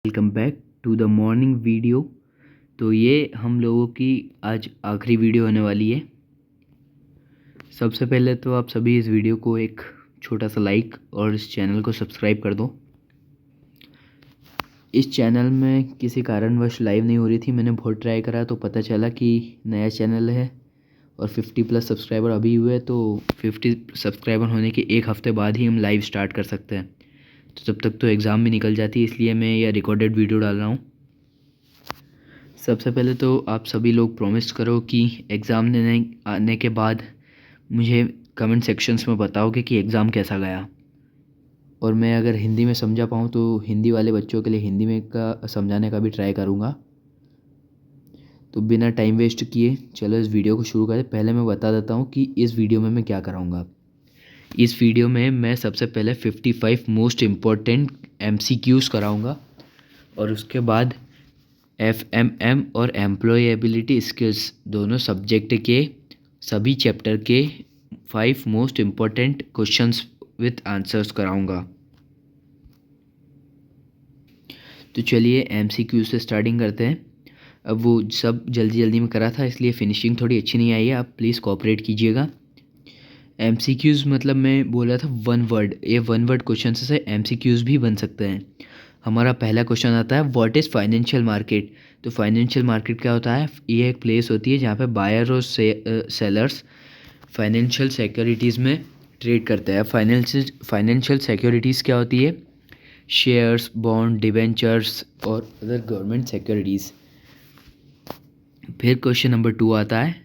Welcome back to the morning video. तो ये हम लोगों की आज आखिरी वीडियो होने वाली है। सबसे पहले तो आप सभी इस वीडियो को एक छोटा सा लाइक और इस चैनल को सब्सक्राइब कर दो। इस चैनल में किसी कारणवश लाइव नहीं हो रही थी, मैंने बहुत ट्राई करा तो पता चला कि नया चैनल है और 50+ सब्सक्राइबर अभी हुए, तो 50 सब्सक्राइबर होने के एक हफ़्ते बाद ही हम लाइव स्टार्ट कर सकते हैं। तो तब तक तो एग्ज़ाम भी निकल जाती है, इसलिए मैं यह रिकॉर्डेड वीडियो डाल रहा हूँ। सबसे पहले तो आप सभी लोग प्रॉमिस करो कि एग्ज़ाम देने आने के बाद मुझे कमेंट सेक्शंस में बताओगे कि एग्ज़ाम कैसा गया, और मैं अगर हिंदी में समझा पाऊँ तो हिंदी वाले बच्चों के लिए हिंदी में का समझाने का भी ट्राई करूँगा। तो बिना टाइम वेस्ट किए चलो इस वीडियो को शुरू करें। पहले मैं बता देता हूँ कि इस वीडियो में मैं क्या कराऊँगा। इस वीडियो में मैं सबसे पहले 55 मोस्ट इम्पॉर्टेंट MCQs कराऊँगा और उसके बाद FMM और एम्प्लॉयबिलिटी स्किल्स दोनों सब्जेक्ट के सभी चैप्टर के 5 most important questions with answers कराऊंगा। तो चलिए MCQ से स्टार्टिंग करते हैं। अब वो सब जल्दी जल्दी में करा था, इसलिए फिनिशिंग थोड़ी अच्छी नहीं आई है, आप प्लीज़ कोऑपरेट कीजिएगा। MCQs मतलब मैं बोला था वन वर्ड, ये वन वर्ड क्वेश्चन से MCQs भी बन सकते हैं। हमारा पहला क्वेश्चन आता है व्हाट इज़ फाइनेंशियल मार्केट। तो फाइनेंशियल मार्केट क्या होता है? ये एक प्लेस होती है जहाँ पे बायर और सेलर्स फाइनेंशियल सिक्योरिटीज़ में ट्रेड करते हैं। फाइनेंशियल सिक्योरिटीज़ क्या होती है? शेयर्स, बॉन्ड, डिबेंचर्स और अदर गवर्नमेंट सिक्योरिटीज़। फिर क्वेश्चन नंबर 2 आता है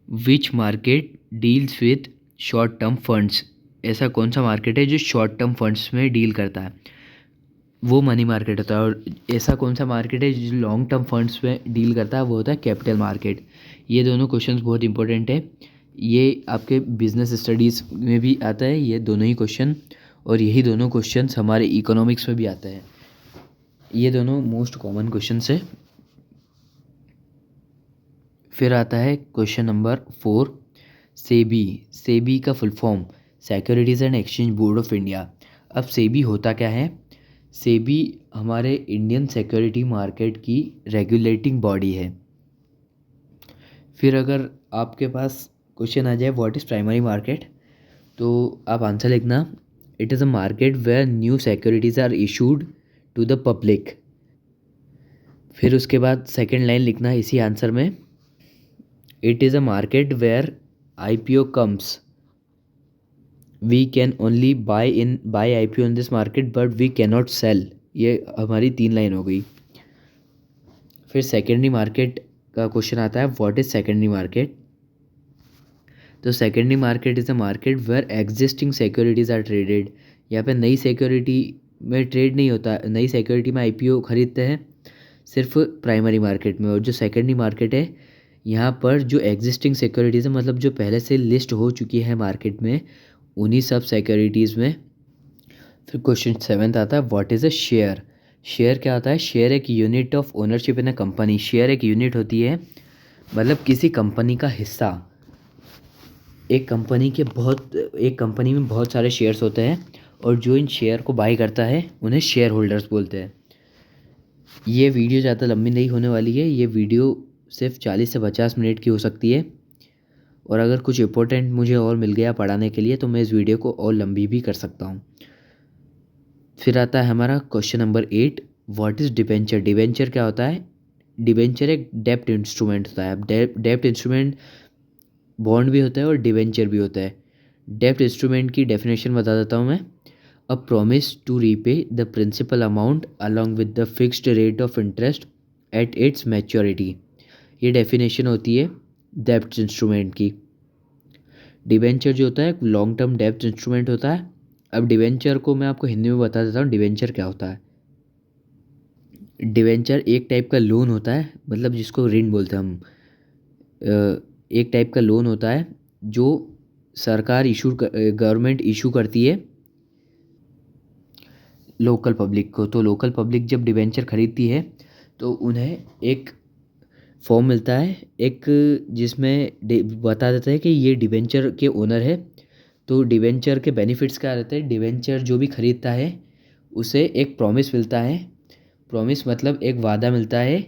which market deals with short term funds. ऐसा कौन सा मार्केट है जो शॉर्ट टर्म फंड्स में डील करता है? वो मनी मार्केट होता है। और ऐसा कौन सा मार्केट है जो लॉन्ग टर्म फंड्स में डील करता है? वो होता है कैपिटल मार्केट। ये दोनों क्वेश्चंस बहुत इंपॉर्टेंट है, ये आपके बिजनेस स्टडीज़ में भी आता है ये दोनों ही क्वेश्चन, और यही दोनों क्वेश्चंस हमारे इकोनॉमिक्स में भी आते हैं। ये दोनों मोस्ट कॉमन क्वेश्चंस है। फिर आता है क्वेश्चन नंबर 4 सेबी। सेबी का full form securities and exchange board of India. अब सेबी होता क्या है? सेबी हमारे इंडियन सिक्योरिटी मार्केट की रेगुलेटिंग बॉडी है। फिर अगर आपके पास क्वेश्चन आ जाए व्हाट इज़ प्राइमरी मार्केट, तो आप आंसर लिखना it is a market where new securities are issued to the public. फिर उसके बाद सेकेंड लाइन लिखना इसी आंसर में, it is a market where IPO comes, we can only buy IPO in this market but we can not sell. ये हमारी 3 line हो गई। फिर सेकेंडरी मार्केट का क्वेश्चन आता है व्हाट इज़ सेकेंडरी मार्केट। तो secondary market is a market where existing securities are traded. यहाँ पे नई सिक्योरिटी में ट्रेड नहीं होता, नई सिक्योरिटी में IPO खरीदते हैं सिर्फ प्राइमरी मार्केट में। और जो सेकेंडरी मार्केट है यहाँ पर जो एग्जिस्टिंग सिक्योरिटीज़ है, मतलब जो पहले से लिस्ट हो चुकी है मार्केट में, उन्हीं सब सिक्योरिटीज़ में। फिर क्वेश्चन 7 आता है what is a share. Share क्या होता है? शेयर एक unit of ownership in a company. Share एक यूनिट होती है, मतलब किसी कंपनी का हिस्सा। एक कंपनी में बहुत सारे शेयर्स होते हैं, और जो इन शेयर को बाई करता है उन्हें शेयर होल्डर्स बोलते हैं। ये वीडियो ज़्यादा लंबी नहीं होने वाली है, ये वीडियो सिर्फ 40 से 50 मिनट की हो सकती है, और अगर कुछ इंपॉर्टेंट मुझे और मिल गया पढ़ाने के लिए तो मैं इस वीडियो को और लंबी भी कर सकता हूँ। फिर आता है हमारा question number 8 what is debenture. Debenture क्या होता है? डिबेंचर एक डेप्ट इंस्ट्रूमेंट होता है। अब डेप्ट इंस्ट्रूमेंट बॉन्ड भी होता है और डिबेंचर भी होता है। डेप्ट इंस्ट्रूमेंट की डेफिनेशन बता देता हूँ मैं, a promise to repay the principal amount along with the fixed rate of interest at its maturity. ये डेफिनेशन होती है डेप्ट इंस्ट्रूमेंट की। डिबेंचर जो होता है लॉन्ग टर्म डेप्ट इंस्ट्रूमेंट होता है। अब डिबेंचर को मैं आपको हिंदी में बता देता हूँ डिबेंचर क्या होता है। डिबेंचर एक टाइप का लोन होता है, मतलब जिसको ऋण बोलते हैं हम। एक टाइप का लोन होता है जो गवर्नमेंट इशू करती है लोकल पब्लिक को। तो लोकल पब्लिक जब डिबेंचर खरीदती है तो उन्हें एक फॉर्म मिलता है, एक जिसमें बता देता है कि ये डिबेंचर के ओनर है। तो डिबेंचर के बेनिफिट्स क्या रहते हैं? डिबेंचर जो भी खरीदता है उसे एक प्रॉमिस मिलता है, प्रॉमिस मतलब एक वादा मिलता है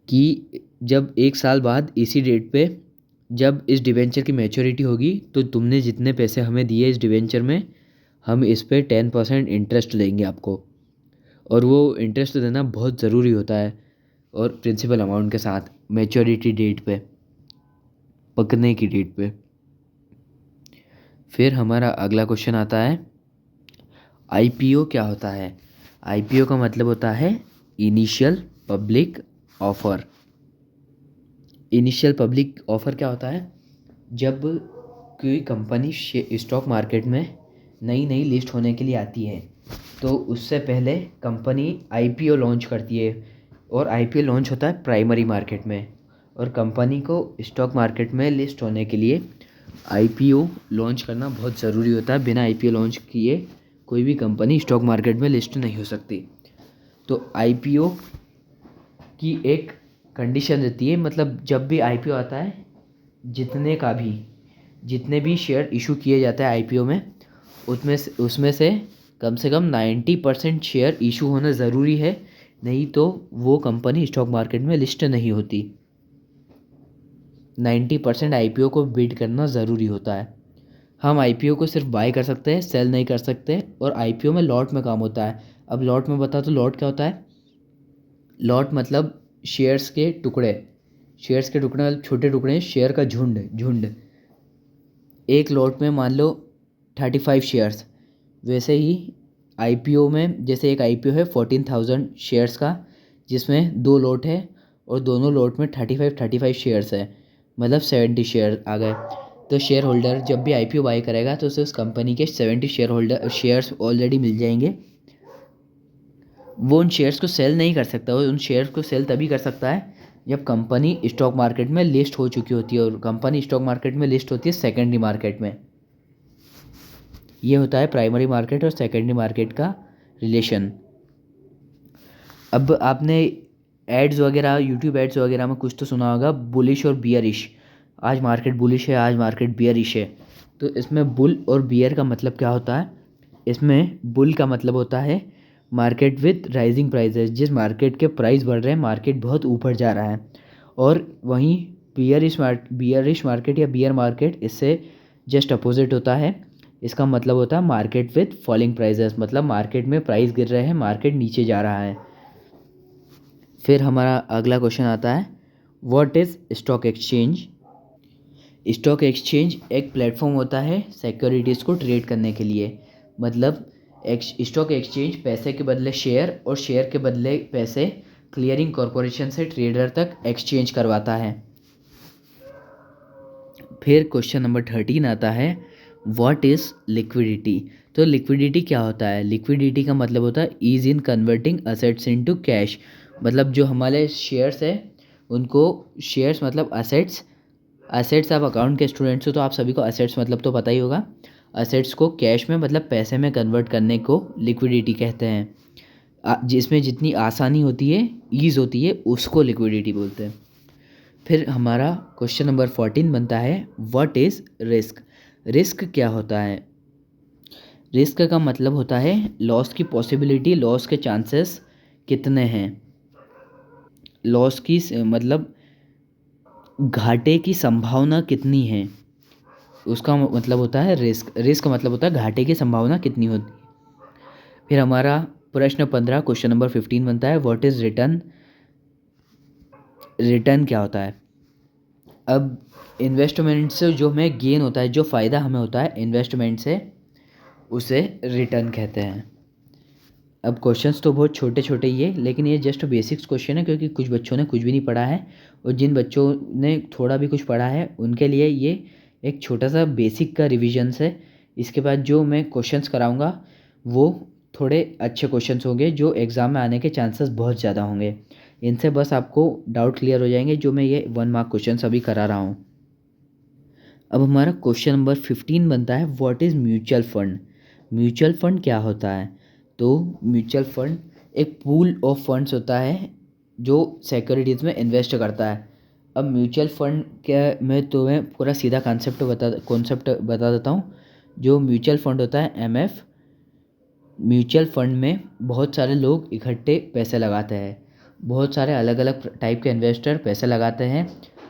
कि जब 1 साल बाद इसी डेट पे जब इस डिवेंचर की मैच्योरिटी होगी तो तुमने जितने पैसे हमें दिए इस डिवेंचर में, हम इस पे 10% इंटरेस्ट देंगे आपको। और वो इंटरेस्ट देना बहुत ज़रूरी होता है, और प्रिंसिपल अमाउंट के साथ मैच्योरिटी डेट पे, पकने की डेट पे। फिर हमारा अगला क्वेश्चन आता है, आईपीओ क्या होता है। आईपीओ का मतलब होता है initial public offer. Initial public offer क्या होता है, जब कोई कंपनी स्टॉक मार्केट में नई नई लिस्ट होने के लिए आती है तो उससे पहले कंपनी आईपीओ लॉन्च करती है, और आईपीओ लॉन्च होता है प्राइमरी मार्केट में। और कंपनी को स्टॉक मार्केट में लिस्ट होने के लिए आईपीओ लॉन्च करना बहुत ज़रूरी होता है। बिना आईपीओ लॉन्च किए कोई भी कंपनी स्टॉक मार्केट में लिस्ट नहीं हो सकती। तो आईपीओ की एक कंडीशन रहती है, मतलब जब भी आईपीओ आता है, जितने भी शेयर इशू किए जाते हैं आईपीओ में, उसमें से कम 90% शेयर इशू होना ज़रूरी है, नहीं तो वो कंपनी स्टॉक मार्केट में लिस्ट नहीं होती। 90% आईपीओ को बीट करना ज़रूरी होता है। हम आईपीओ को सिर्फ बाय कर सकते हैं, सेल नहीं कर सकते। और आईपीओ में लॉट में काम होता है। अब लॉट में बता तो लॉट क्या होता है। लॉट मतलब शेयर्स के टुकड़े मतलब छोटे टुकड़े, शेयर का झुंड झुंड। एक लॉट में मान लो 35 शेयर्स। वैसे ही आईपीओ में, जैसे एक आईपीओ है 14,000 शेयर्स का, जिसमें 2 लॉट है और दोनों लॉट में 35 शेयर्स है, मतलब 70 शेयर आ गए। तो शेयर होल्डर जब भी आईपीओ बाय करेगा तो उसे उस कंपनी के 70 शेयर्स ऑलरेडी मिल जाएंगे। वो उन शेयर्स को सेल नहीं कर सकता। वो उन शेयर्स को सेल तभी कर सकता है जब कंपनी स्टॉक मार्केट में लिस्ट हो चुकी होती है, और कंपनी स्टॉक मार्केट में लिस्ट होती है सेकेंडरी मार्केट में। ये होता है प्राइमरी मार्केट और सेकेंडरी मार्केट का रिलेशन। अब आपने एड्स वगैरह, यूट्यूब एड्स वगैरह में कुछ तो सुना होगा, बुलिश और बियरिश। आज मार्केट बुलिश है, आज मार्केट बियरिश है। तो इसमें बुल और बियर का मतलब क्या होता है। इसमें बुल का मतलब होता है मार्केट विथ राइजिंग प्राइसेस, जिस मार्केट के प्राइस बढ़ रहे हैं, मार्केट बहुत ऊपर जा रहा है। और वहीं बियरिश मार्केट या बियर मार्केट इससे जस्ट अपोजिट होता है। इसका मतलब होता है मार्केट विथ फॉलिंग प्राइसेस, मतलब मार्केट में प्राइस गिर रहे हैं, मार्केट नीचे जा रहा है। फिर हमारा अगला क्वेश्चन आता है, what is stock exchange. Stock exchange एक प्लेटफॉर्म होता है सिक्योरिटीज़ को ट्रेड करने के लिए। मतलब स्टॉक एक्सचेंज पैसे के बदले शेयर और शेयर के बदले पैसे क्लियरिंग कॉरपोरेशन से ट्रेडर तक एक्सचेंज करवाता है। फिर क्वेश्चन नंबर 13 आता है, व्हाट इज़ लिक्विडिटी। तो लिक्विडिटी क्या होता है। लिक्विडिटी का मतलब होता है ईज इन कन्वर्टिंग असेट्स इनटू कैश। मतलब जो हमारे शेयर्स है उनको, शेयर्स मतलब असेट्स आप अकाउंट के स्टूडेंट्स हो तो आप सभी को असेट्स मतलब तो पता ही होगा। असेट्स को कैश में मतलब पैसे में कन्वर्ट करने को लिक्विडिटी कहते हैं। जिसमें जितनी आसानी होती है, ईज़ होती है, उसको लिक्विडिटी बोलते हैं। फिर हमारा क्वेश्चन नंबर 14 बनता है, व्हाट इज़ रिस्क। रिस्क क्या होता है। रिस्क का मतलब होता है लॉस की पॉसिबिलिटी, लॉस के चांसेस कितने हैं। लॉस की मतलब घाटे की संभावना कितनी है, उसका मतलब होता है रिस्क। रिस्क का मतलब होता है घाटे की संभावना कितनी होती है। फिर हमारा प्रश्न 15 क्वेश्चन नंबर 15 बनता है, व्हाट इज़ रिटर्न। रिटर्न क्या होता है। अब इन्वेस्टमेंट से जो हमें गेन होता है, जो फ़ायदा हमें होता है इन्वेस्टमेंट से, उसे रिटर्न कहते हैं। अब क्वेश्चंस तो बहुत छोटे छोटे ही है, लेकिन ये जस्ट बेसिक्स क्वेश्चन है, क्योंकि कुछ बच्चों ने कुछ भी नहीं पढ़ा है, और जिन बच्चों ने थोड़ा भी कुछ पढ़ा है उनके लिए ये एक छोटा सा बेसिक का रिविजन्स है। इसके बाद जो मैं क्वेश्चंस कराऊंगा वो थोड़े अच्छे क्वेश्चंस होंगे, जो एग्ज़ाम में आने के चांसेस बहुत ज़्यादा होंगे। इनसे बस आपको डाउट क्लियर हो जाएंगे, जो मैं ये 1 मार्क क्वेश्चन अभी करा रहा हूँ। अब हमारा क्वेश्चन नंबर 15 बनता है, what is mutual fund. Mutual fund क्या होता है। तो म्यूचुअल फंड एक पूल ऑफ फंड्स होता है जो सिक्योरिटीज़ में इन्वेस्ट करता है। अब म्यूचुअल फंड क्या, मैं तुम्हें पूरा सीधा कॉन्सेप्ट बता देता हूँ। जो म्यूचुअल फंड होता है, एमएफ म्यूचुअल फंड में बहुत सारे लोग इकट्ठे पैसे लगाते हैं, बहुत सारे अलग अलग टाइप के इन्वेस्टर पैसे लगाते हैं,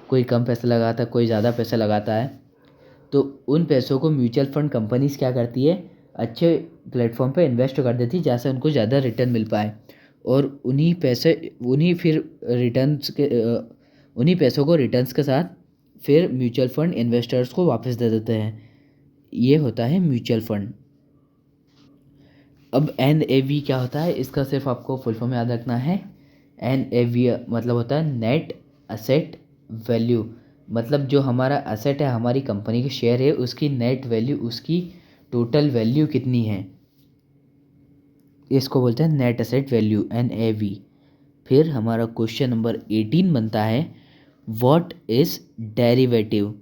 कोई कम पैसे लगाता है, कोई ज़्यादा पैसे लगाता है। तो उन पैसों को म्यूचुअल फंड कंपनीज क्या करती है, अच्छे प्लेटफॉर्म पे इन्वेस्ट कर देती है जहाँ से उनको ज़्यादा रिटर्न मिल पाए, और उन्हीं फिर रिटर्न्स के उन्हीं पैसों को रिटर्न्स के साथ फिर म्यूचुअल फंड इन्वेस्टर्स को वापस दे देते हैं। ये होता है म्यूचुअल फंड। अब NAV क्या होता है, इसका सिर्फ आपको फुल फॉर्म याद रखना है। NAV मतलब होता है नेट असेट वैल्यू, मतलब जो हमारा असेट है, हमारी कंपनी के शेयर है, उसकी नेट वैल्यू, उसकी टोटल वैल्यू कितनी है, इसको बोलते हैं नेट असेट वैल्यू, NAV। फिर हमारा क्वेश्चन नंबर 18 बनता है, व्हाट इज डेरिवेटिव।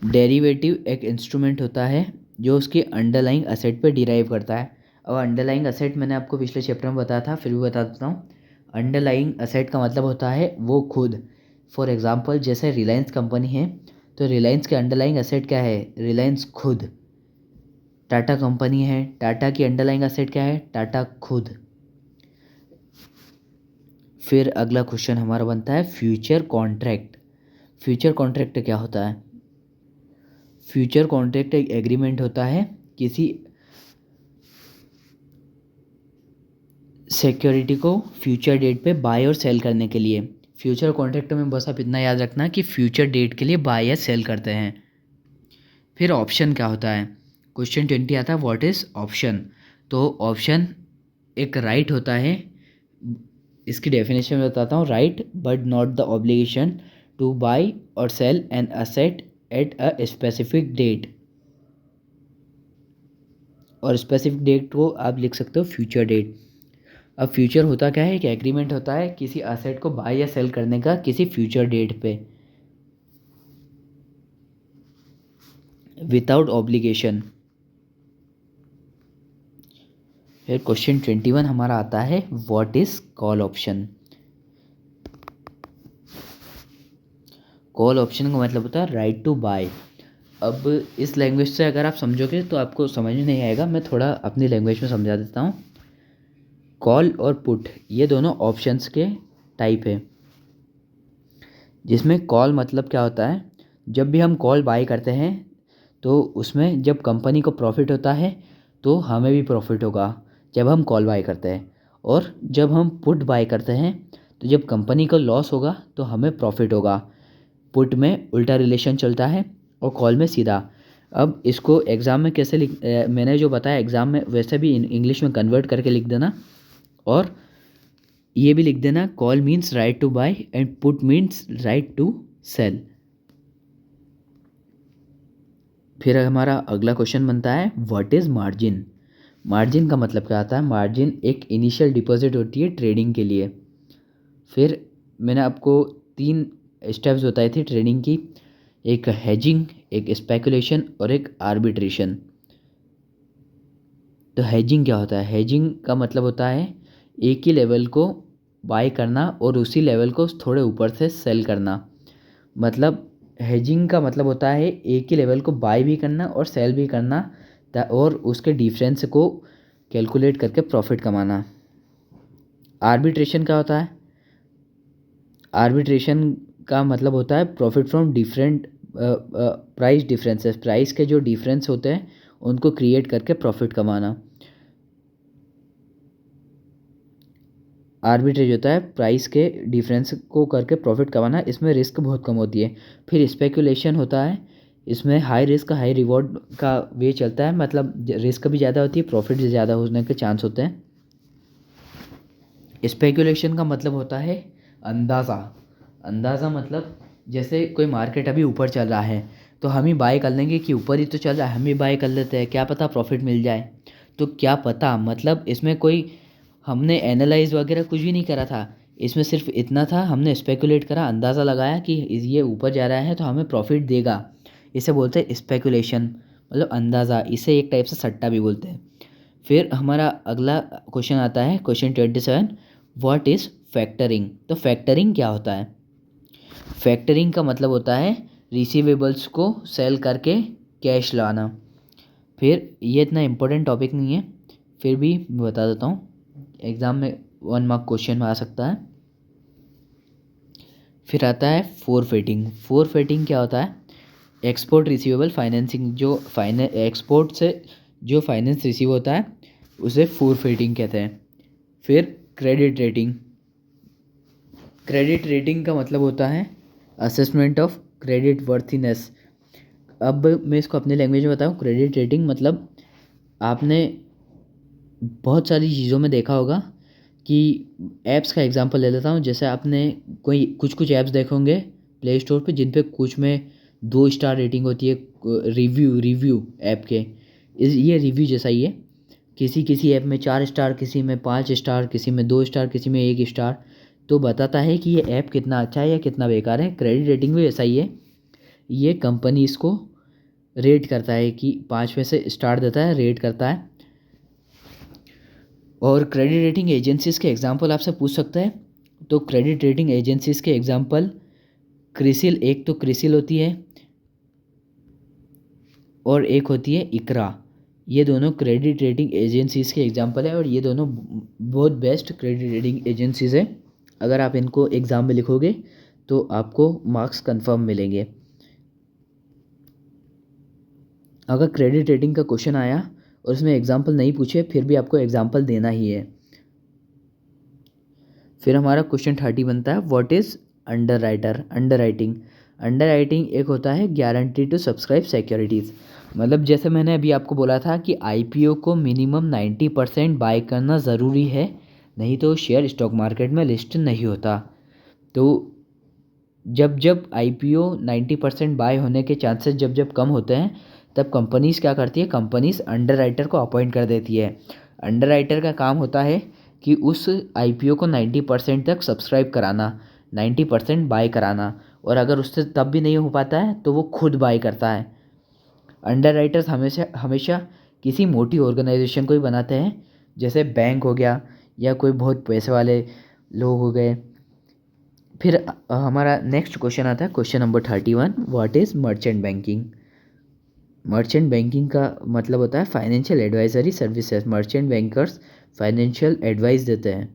डेरिवेटिव एक इंस्ट्रूमेंट होता है जो उसके अंडरलाइंग असेट पे डिराइव करता है। अब अंडरलाइंग असेट मैंने आपको पिछले चैप्टर में बताया था, फिर भी बता देता हूँ। अंडरलाइंग असेट का मतलब होता है वो खुद। फॉर एग्जांपल जैसे रिलायंस कंपनी है, तो रिलायंस के अंडरलाइंग असेट क्या है, रिलायंस खुद। टाटा कंपनी है, टाटा की अंडरलाइंग असेट क्या है, टाटा खुद। फिर अगला क्वेश्चन हमारा बनता है फ्यूचर कॉन्ट्रैक्ट। फ्यूचर कॉन्ट्रैक्ट क्या होता है। फ्यूचर कॉन्ट्रैक्ट एक एग्रीमेंट होता है किसी सिक्योरिटी को फ्यूचर डेट पे बाय और सेल करने के लिए। फ्यूचर कॉन्ट्रैक्ट में बस आप इतना याद रखना कि फ्यूचर डेट के लिए बाय या सेल करते हैं। फिर ऑप्शन क्या होता है, क्वेश्चन 20 आता है व्हाट इज़ ऑप्शन। तो ऑप्शन एक राइट होता है, इसकी डेफिनेशन में बताता हूँ, right but not the obligation to buy और sell an asset at a specific date. और स्पेसिफिक डेट को आप लिख सकते हो फ्यूचर डेट। अब फ्यूचर होता क्या है, एक एग्रीमेंट होता है किसी असेट को बाय या सेल करने का किसी फ्यूचर डेट पे, विदाउट ऑब्लिगेशन। फिर क्वेश्चन 21 हमारा आता है what is call option. Call option का मतलब होता है राइट टू बाय। अब इस लैंग्वेज से अगर आप समझोगे तो आपको समझ में नहीं आएगा, मैं थोड़ा अपनी लैंग्वेज में समझा देता हूँ। कॉल और पुट ये दोनों ऑप्शंस के टाइप है, जिसमें कॉल मतलब क्या होता है, जब भी हम कॉल बाय करते हैं तो उसमें जब कंपनी को प्रॉफिट होता है तो हमें भी प्रॉफिट होगा जब हम कॉल बाय करते हैं, और जब हम पुट बाय करते हैं तो जब कंपनी को लॉस होगा तो हमें प्रॉफिट होगा। पुट में उल्टा रिलेशन चलता है और कॉल में सीधा। अब इसको एग्ज़ाम में कैसे मैंने जो बताया एग्ज़ाम में वैसे भी इंग्लिश में कन्वर्ट करके लिख देना, और ये भी लिख देना, call means right to buy and put means right to sell. फिर हमारा अगला क्वेश्चन बनता है व्हाट इज़ मार्जिन। मार्जिन का मतलब क्या आता है, मार्जिन एक इनिशियल डिपॉजिट होती है ट्रेडिंग के लिए। फिर मैंने आपको 3 स्टेप्स बताई थी ट्रेडिंग की, एक हेजिंग, एक स्पेकुलेशन और एक आर्बिट्रेशन। तो हेजिंग क्या होता है, हेजिंग का मतलब होता है एक ही लेवल को बाय करना और उसी लेवल को थोड़े ऊपर से सेल करना। मतलब हेजिंग का मतलब होता है एक ही लेवल को बाय भी करना और सेल भी करना, और उसके डिफरेंस को कैलकुलेट करके प्रॉफिट कमाना। आर्बिट्रेशन क्या होता है, आर्बिट्रेशन का मतलब होता है profit from different price differences, price के जो डिफरेंस होते हैं उनको क्रिएट करके प्रॉफिट कमाना। आर्बिट्रेज होता है प्राइस के डिफरेंस को करके प्रॉफिट कमाना, इसमें रिस्क बहुत कम होती है। फिर स्पेकुलेशन होता है, इसमें हाई रिस्क हाई रिवॉर्ड का वे चलता है, मतलब रिस्क भी ज़्यादा होती है, प्रॉफिट भी ज़्यादा होने के चांस होते हैं। स्पेकुलेशन का मतलब होता है अंदाज़ा। अंदाज़ा मतलब जैसे कोई मार्केट अभी ऊपर चल रहा है तो हम ही बाय कर लेंगे कि ऊपर ही तो चल रहा है, हम ही बाय कर लेते हैं, क्या पता प्रॉफिट मिल जाए। तो क्या पता मतलब इसमें कोई हमने एनालाइज वगैरह कुछ भी नहीं करा था, इसमें सिर्फ इतना था, हमने स्पेकुलेट करा, अंदाज़ा लगाया कि ये ऊपर जा रहा है तो हमें प्रॉफिट देगा। इसे बोलते हैं स्पेकुलेशन, मतलब अंदाज़ा। इसे एक टाइप से सट्टा भी बोलते हैं। फिर हमारा अगला क्वेश्चन आता है क्वेश्चन 27, व्हाट इज़ फैक्टरिंग। तो फैक्टरिंग क्या होता है, फैक्टरिंग का मतलब होता है रिसीवेबल्स को सेल करके कैश लाना। फिर ये इतना इम्पोर्टेंट टॉपिक नहीं है, फिर भी मैं बता देता हूँ, एग्ज़ाम में 1 मार्क क्वेश्चन में आ सकता है। फिर आता है फोरफेटिंग। फोरफेटिंग क्या होता है? एक्सपोर्ट रिसीवेबल फाइनेंसिंग, जो एक्सपोर्ट से जो फाइनेंस रिसीव होता है उसे फोरफेटिंग कहते हैं। फिर क्रेडिट रेटिंग। क्रेडिट रेटिंग का मतलब होता है असेसमेंट ऑफ क्रेडिट वर्थीनेस। अब मैं इसको अपने लैंग्वेज में बताऊँ, क्रेडिट रेटिंग मतलब आपने बहुत सारी चीज़ों में देखा होगा कि ऐप्स का एग्जांपल ले लेता हूँ। जैसे आपने कोई कुछ कुछ ऐप्स देखे होंगे प्ले स्टोर पे, जिन पे कुछ में 2 स्टार रेटिंग होती है, रिव्यू ऐप के। ये रिव्यू जैसा ही है, किसी किसी ऐप में 4 स्टार, किसी में 5 स्टार, किसी में 2 स्टार, किसी में 1 स्टार, तो बताता है कि ये ऐप कितना अच्छा है या कितना बेकार है। क्रेडिट रेटिंग भी वैसा ही है, ये कंपनी इसको रेट करता है कि 5 में से स्टार देता है, रेट करता है। और क्रेडिट रेटिंग एजेंसीज़ के एग्जांपल आपसे पूछ सकता है, तो क्रेडिट रेटिंग एजेंसीज़ के एग्जांपल क्रिसिल, एक तो क्रिसिल होती है और एक होती है इकरा। ये दोनों क्रेडिट रेटिंग एजेंसीज़ के एग्जांपल है और ये दोनों बहुत बेस्ट क्रेडिट रेटिंग एजेंसीज़ है। अगर आप इनको एग्ज़ाम में लिखोगे तो आपको मार्क्स कंफर्म मिलेंगे। अगर क्रेडिट रेटिंग का क्वेश्चन आया और उसमें एग्जांपल नहीं पूछे, फिर भी आपको एग्जांपल देना ही है। फिर हमारा क्वेश्चन 30 बनता है, व्हाट इज़ अंडर राइटिंग एक होता है गारंटी टू सब्सक्राइब सिक्योरिटीज़। मतलब जैसे मैंने अभी आपको बोला था कि आईपीओ को मिनिमम 90% बाय करना ज़रूरी है, नहीं तो शेयर स्टॉक मार्केट में लिस्ट नहीं होता। तो जब जब आईपीओ 90% बाय होने के चांसेस जब जब कम होते हैं, तब कंपनीज़ क्या करती है, कंपनीज़ अंडर राइटर को अपॉइंट कर देती है। अंडर राइटर का काम होता है कि उस आईपीओ को 90% तक सब्सक्राइब कराना, 90% बाय कराना, और अगर उससे तब भी नहीं हो पाता है तो वो खुद बाय करता है। अंडर राइटर्स हमेशा हमेशा किसी मोटी ऑर्गेनाइजेशन को ही बनाते हैं, जैसे बैंक हो गया या कोई बहुत पैसे वाले लोग हो गए। फिर हमारा नेक्स्ट क्वेश्चन आता है, question number 31, what is merchant banking. Merchant banking का मतलब होता है financial advisory services. Merchant bankers financial advice देते हैं।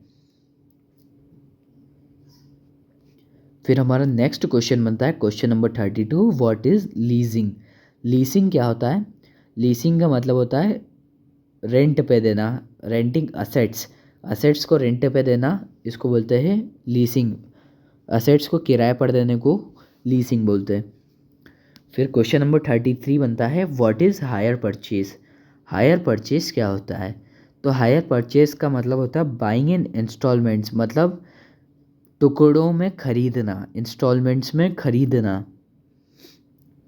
फिर हमारा नेक्स्ट क्वेश्चन बनता है, question number 32, what is leasing. Leasing क्या होता है? लीजिंग का मतलब होता है रेंट पे देना, रेंटिंग असेट्स, असेट्स को रेंट पे देना, इसको बोलते हैं लीजिंग। असेट्स को किराए पर देने को लीजिंग बोलते हैं। फिर क्वेश्चन नंबर 33 बनता है, what is hire purchase. Hire purchase क्या होता है? तो हायर परचेज का मतलब होता है बाइंग इन इंस्टॉलमेंट्स, मतलब टुकड़ों में खरीदना, इंस्टॉलमेंट्स में खरीदना।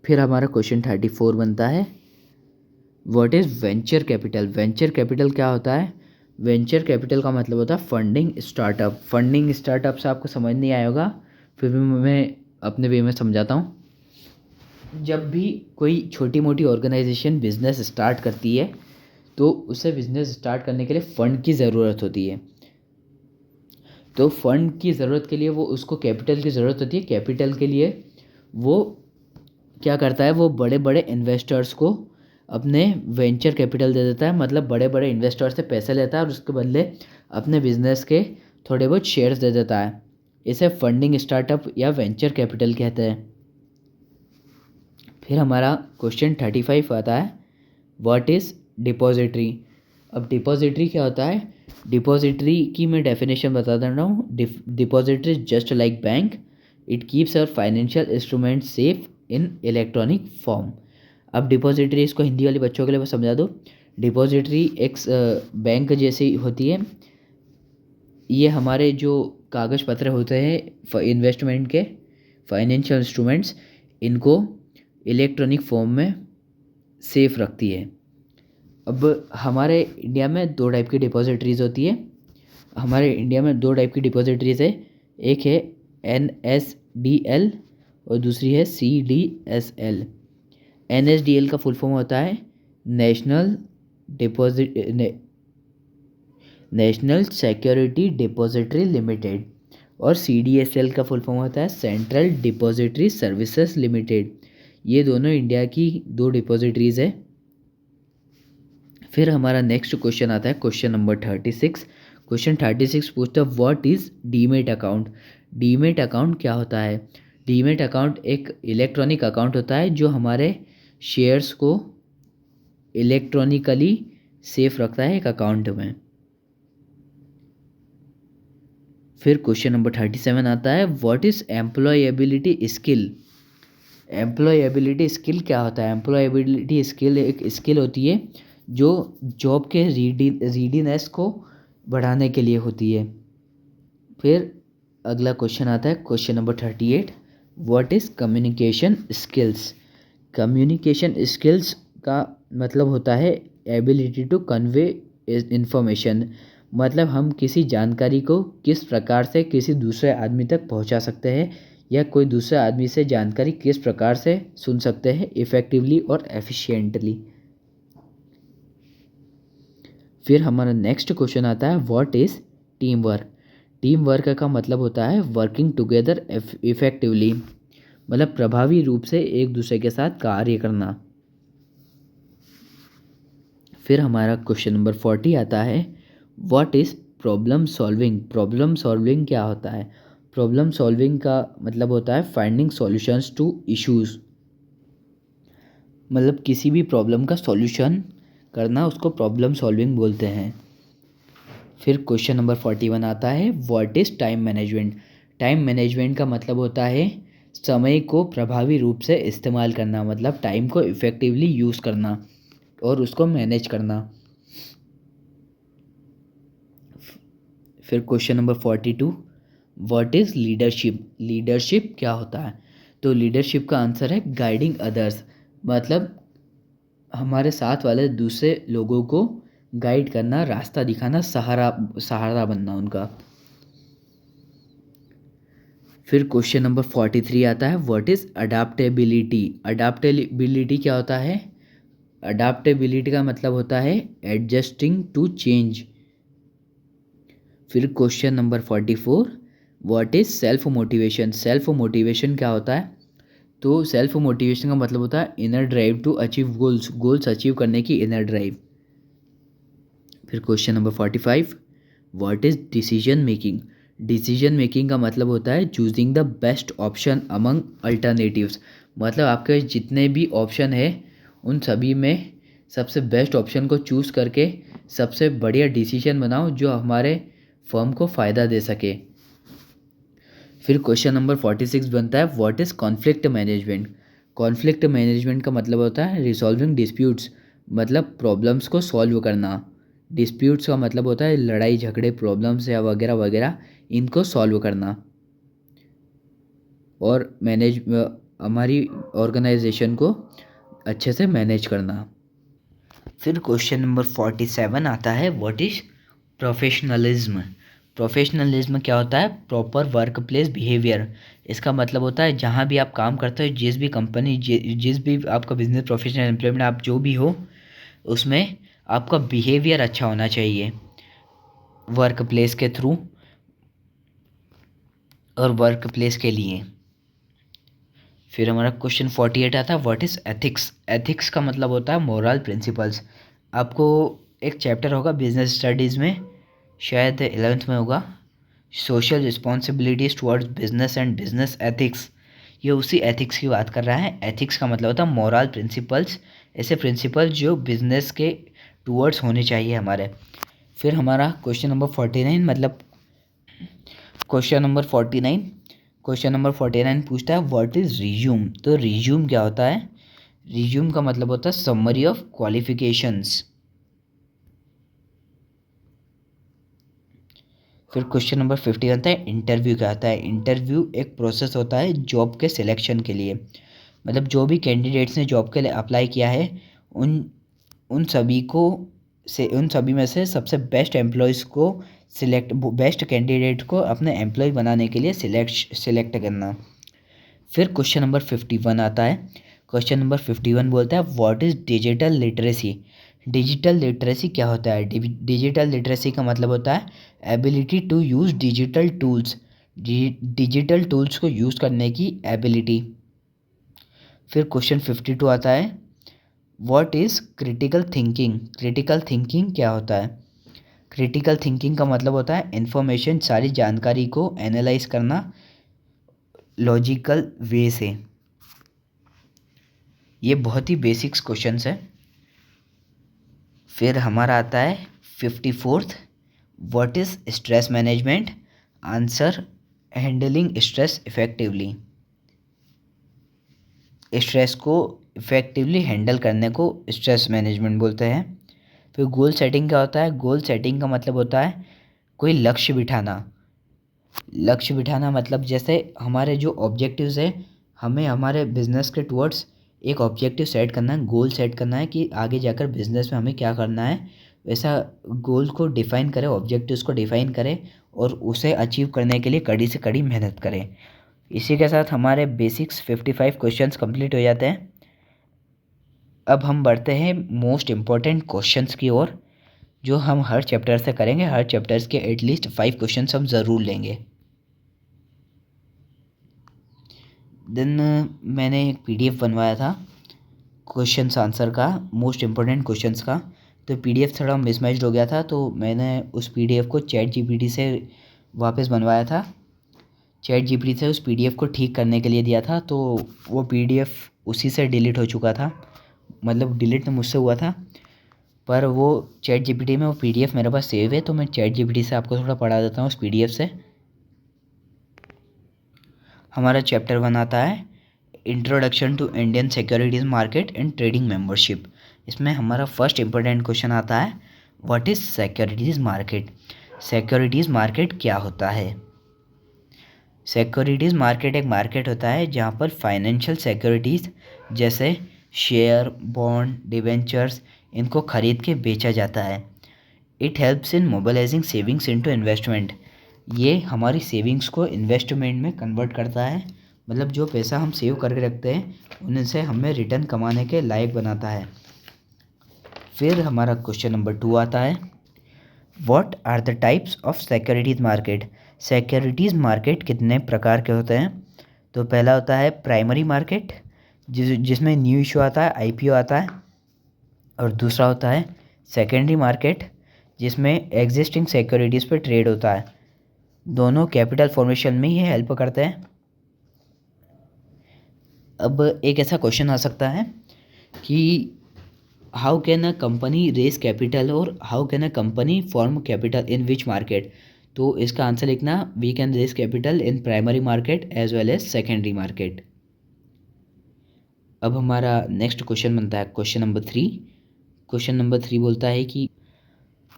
फिर हमारा क्वेश्चन 34 बनता है, what is venture capital. Venture capital क्या होता है? वेंचर कैपिटल का मतलब होता है फंडिंग स्टार्टअप। फंडिंग स्टार्टअप से आपको समझ नहीं आया होगा, फिर भी मैं अपने वे में समझाता हूँ। जब भी कोई छोटी मोटी ऑर्गेनाइजेशन बिजनेस स्टार्ट करती है, तो उसे बिजनेस स्टार्ट करने के लिए फ़ंड की ज़रूरत होती है। तो फंड की ज़रूरत के लिए वो उसको कैपिटल की ज़रूरत होती है। कैपिटल के लिए वो क्या करता है, वो बड़े बड़े इन्वेस्टर्स को अपने वेंचर कैपिटल दे देता है, मतलब बड़े बड़े इन्वेस्टर्स से पैसे लेता है और उसके बदले अपने बिजनेस के थोड़े बहुत शेयर्स दे देता है। इसे फंडिंग स्टार्टअप या वेंचर कैपिटल कहते हैं। फिर हमारा क्वेश्चन 35 आता है, व्हाट इज़ डिपॉजिटरी। अब डिपॉजिटरी क्या होता है? डिपॉजिटरी की मैं डेफिनेशन बता दे रहा हूँ। Depository just like bank, it keeps our financial instrument safe in electronic form. अब डिपॉजिटरी, इसको हिंदी वाले बच्चों के लिए बस समझा दो। डिपॉजिटरी एक बैंक जैसी होती है। ये हमारे जो कागज़ पत्र होते हैं इन्वेस्टमेंट के, फाइनेंशियल इंस्ट्रूमेंट्स, इनको इलेक्ट्रॉनिक फॉर्म में सेफ रखती है। अब हमारे इंडिया में 2 टाइप की डिपॉजिटरीज़ होती है। हमारे इंडिया में 2 टाइप की डिपॉजिटरीज़ है, एक है NSDL और दूसरी है CDSL। NSDL का फुल फॉर्म होता है national deposit national security depository limited, और CDSL का फुल फॉर्म होता है सेंट्रल डिपॉजिटरी सर्विसेज लिमिटेड। ये दोनों इंडिया की 2 डिपॉजिटरीज़ है। फिर हमारा नेक्स्ट क्वेश्चन आता है क्वेश्चन नंबर 36। क्वेश्चन 36 पूछता है what is demat account. Demat account क्या होता है? डीमेट अकाउंट एक इलेक्ट्रॉनिक अकाउंट होता है जो हमारे शेयर्स को इलेक्ट्रॉनिकली सेफ रखता है एक अकाउंट में। फिर क्वेश्चन नंबर 37 आता है what is employability skill. Employability skill क्या होता है? एम्प्लॉयबिलिटी स्किल एक स्किल होती है जो जॉब के रीडीनेस को बढ़ाने के लिए होती है। फिर अगला क्वेश्चन आता है question number 38। What is communication skills. Communication skills का मतलब होता है एबिलिटी टू कन्वे इंफॉर्मेशन। मतलब हम किसी जानकारी को किस प्रकार से किसी दूसरे आदमी तक पहुंचा सकते हैं या कोई दूसरे आदमी से जानकारी किस प्रकार से सुन सकते हैं इफ़ेक्टिवली और एफिशिएंटली। फिर हमारा नेक्स्ट क्वेश्चन आता है what is team work. Team work का मतलब होता है वर्किंग टुगेदर इफ़ेक्टिवली, मतलब प्रभावी रूप से एक दूसरे के साथ कार्य करना। फिर हमारा क्वेश्चन नंबर 40 आता है what is problem solving. Problem solving क्या होता है? प्रॉब्लम सॉल्विंग का मतलब होता है फाइंडिंग सॉल्यूशंस टू इश्यूज़, मतलब किसी भी प्रॉब्लम का सॉल्यूशन करना उसको प्रॉब्लम सॉल्विंग बोलते हैं। फिर क्वेश्चन नंबर 41 आता है what is time management. Time management का मतलब होता है समय को प्रभावी रूप से इस्तेमाल करना, मतलब टाइम को इफ़ेक्टिवली यूज़ करना और उसको मैनेज करना। फिर question number 42 what is leadership. Leadership क्या होता है? तो लीडरशिप का आंसर है गाइडिंग अदर्स, मतलब हमारे साथ वाले दूसरे लोगों को गाइड करना, रास्ता दिखाना, सहारा बनना उनका। फिर क्वेश्चन नंबर 43 आता है व्हाट इज़ अडाप्टेबिलिटी। अडाप्टेबिलिटी क्या होता है? अडाप्टेबिलिटी का मतलब होता है एडजस्टिंग टू चेंज। फिर question number 44 what is self motivation. Self motivation क्या होता है? तो सेल्फ मोटिवेशन का मतलब होता है inner drive to achieve goals, goals achieve करने की इनर ड्राइव। फिर question number 45 what is decision making. Decision making का मतलब होता है choosing the best option among alternatives, मतलब आपके जितने भी ऑप्शन है उन सभी में सबसे बेस्ट ऑप्शन को चूज़ करके सबसे बढ़िया डिसीजन बनाओ जो हमारे फर्म को फ़ायदा दे सके। फिर क्वेश्चन नंबर 46 बनता है what is conflict management. Conflict management का मतलब होता है रिजॉल्विंग डिस्प्यूट्स, मतलब प्रॉब्लम्स को सॉल्व करना। डिस्प्यूट्स का मतलब होता है लड़ाई झगड़े, प्रॉब्लम्स या वगैरह वगैरह, इनको सॉल्व करना और मैनेज हमारी ऑर्गेनाइजेशन को अच्छे से मैनेज करना। फिर क्वेश्चन नंबर 47 आता है व्हाट इज़ प्रोफेशनलिज्म। प्रोफेशनलिज्म क्या होता है? Proper work place behaviour. इसका मतलब होता है जहाँ भी आप काम करते हो, जिस भी कंपनी, जिस भी आपका बिजनेस, प्रोफेशनल एम्प्लॉयमेंट आप जो भी हो, उसमें आपका बिहेवियर अच्छा होना चाहिए वर्क प्लेस के थ्रू और वर्क प्लेस के लिए। फिर हमारा क्वेश्चन 48 आता है व्हाट इज़ एथिक्स। एथिक्स का मतलब होता है मोरल प्रिंसिपल्स। आपको एक चैप्टर होगा बिजनेस स्टडीज़ में, शायद 11th में होगा, social responsibilities towards business and business ethics. ये उसी एथिक्स की बात कर रहा है। एथिक्स का मतलब होता है मोरल प्रिंसिपल्स, ऐसे प्रिंसिपल जो बिजनेस के टुवर्ड्स होने चाहिए हमारे। फिर हमारा क्वेश्चन नंबर 49 मतलब क्वेश्चन नंबर 49 पूछता है व्हाट इज़ रिज्यूम। तो रिज्यूम क्या होता है? रिज्यूम का मतलब होता है समरी ऑफ क्वालिफिकेशंस। फिर क्वेश्चन नंबर 50 आता है इंटरव्यू क्या होता है। इंटरव्यू एक प्रोसेस होता है जॉब के सिलेक्शन के लिए, मतलब जो भी कैंडिडेट्स ने जॉब के लिए अप्लाई किया है उन उन सभी को उन सभी में से सबसे बेस्ट एम्प्लॉयज़ को बेस्ट कैंडिडेट को अपने एम्प्लॉय बनाने के लिए सिलेक्ट करना। फिर क्वेश्चन नंबर 51 आता है। क्वेश्चन नंबर 51 बोलता है what is digital literacy. Digital literacy क्या होता है? डिजिटल लिटरेसी का मतलब होता है ability to use digital tools, digital tools को यूज़ करने की एबिलिटी। फिर क्वेश्चन 52 आता है what is critical thinking? Critical thinking क्या होता है? क्रिटिकल थिंकिंग का मतलब होता है इन्फॉर्मेशन, सारी जानकारी को एनालाइज करना लॉजिकल वे से। ये बहुत ही बेसिक्स क्वेश्चंस है। फिर हमारा आता है 54th, what is stress management? Answer, handling stress effectively. Stress को इफेक्टिवली हैंडल करने को स्ट्रेस मैनेजमेंट बोलते हैं। फिर गोल सेटिंग क्या होता है? गोल सेटिंग का मतलब होता है कोई लक्ष्य बिठाना। लक्ष्य बिठाना मतलब जैसे हमारे जो ऑब्जेक्टिव्स है, हमें हमारे बिजनेस के टुवर्ड्स एक ऑब्जेक्टिव सेट करना है, गोल सेट करना है कि आगे जाकर बिजनेस में हमें क्या करना है। वैसा गोल को डिफ़ाइन करें, ऑब्जेक्टिव्स को डिफ़ाइन करें और उसे अचीव करने के लिए कड़ी से कड़ी मेहनत करें। इसी के साथ हमारे बेसिक्स 55 क्वेश्चंस कंप्लीट हो जाते हैं। अब हम बढ़ते हैं मोस्ट इम्पॉर्टेंट क्वेश्चंस की ओर, जो हम हर चैप्टर से करेंगे। हर चैप्टर्स के एटलीस्ट 5 क्वेश्चंस हम ज़रूर लेंगे। देन मैंने एक पीडीएफ बनवाया था क्वेश्चंस आंसर का, मोस्ट इम्पोर्टेंट क्वेश्चंस का। तो पीडीएफ थोड़ा मिसमैच्ड हो गया था, तो मैंने उस पीडीएफ को चैट जीपीटी से वापस बनवाया था। चैट जीपीटी से उस पीडीएफ को ठीक करने के लिए दिया था, तो वो पीडीएफ उसी से डिलीट हो चुका था। मतलब डिलीट तो मुझसे हुआ था, पर वो चैट जीपीटी में वो पीडीएफ मेरे पास सेव है। तो मैं चैट जीपीटी से आपको थोड़ा पढ़ा देता हूँ उस पीडीएफ से। हमारा चैप्टर 1 आता है introduction to Indian securities market and trading membership. इसमें हमारा फर्स्ट इंपॉर्टेंट क्वेश्चन आता है, what is securities market? Securities market क्या होता है? सिक्योरिटीज़ मार्केट एक मार्केट होता है जहाँ पर फाइनेंशियल सिक्योरिटीज़ जैसे शेयर, बॉन्ड, डिवेंचर्स, इनको खरीद के बेचा जाता है। It helps in mobilising savings into investment. ये हमारी सेविंग्स को इन्वेस्टमेंट में कन्वर्ट करता है। मतलब जो पैसा हम सेव करके रखते हैं उनसे हमें रिटर्न कमाने के लायक बनाता है। फिर हमारा क्वेश्चन नंबर 2 आता है, what are the types of securities market? Securities market कितने प्रकार के होते हैं? तो पहला होता है प्राइमरी मार्केट, जिसमें न्यू इशू आता है, आईपीओ आता है। और दूसरा होता है सेकेंडरी मार्केट, जिसमें एग्जिस्टिंग सिक्योरिटीज़ पे ट्रेड होता है। दोनों कैपिटल फॉर्मेशन में ही हेल्प करते हैं। अब एक ऐसा क्वेश्चन आ सकता है कि how can a company raise capital और how can a company form capital in which market? तो इसका आंसर लिखना, we can raise capital in primary market as well as secondary market. अब हमारा नेक्स्ट क्वेश्चन बनता है क्वेश्चन नंबर 3। क्वेश्चन नंबर 3 बोलता है कि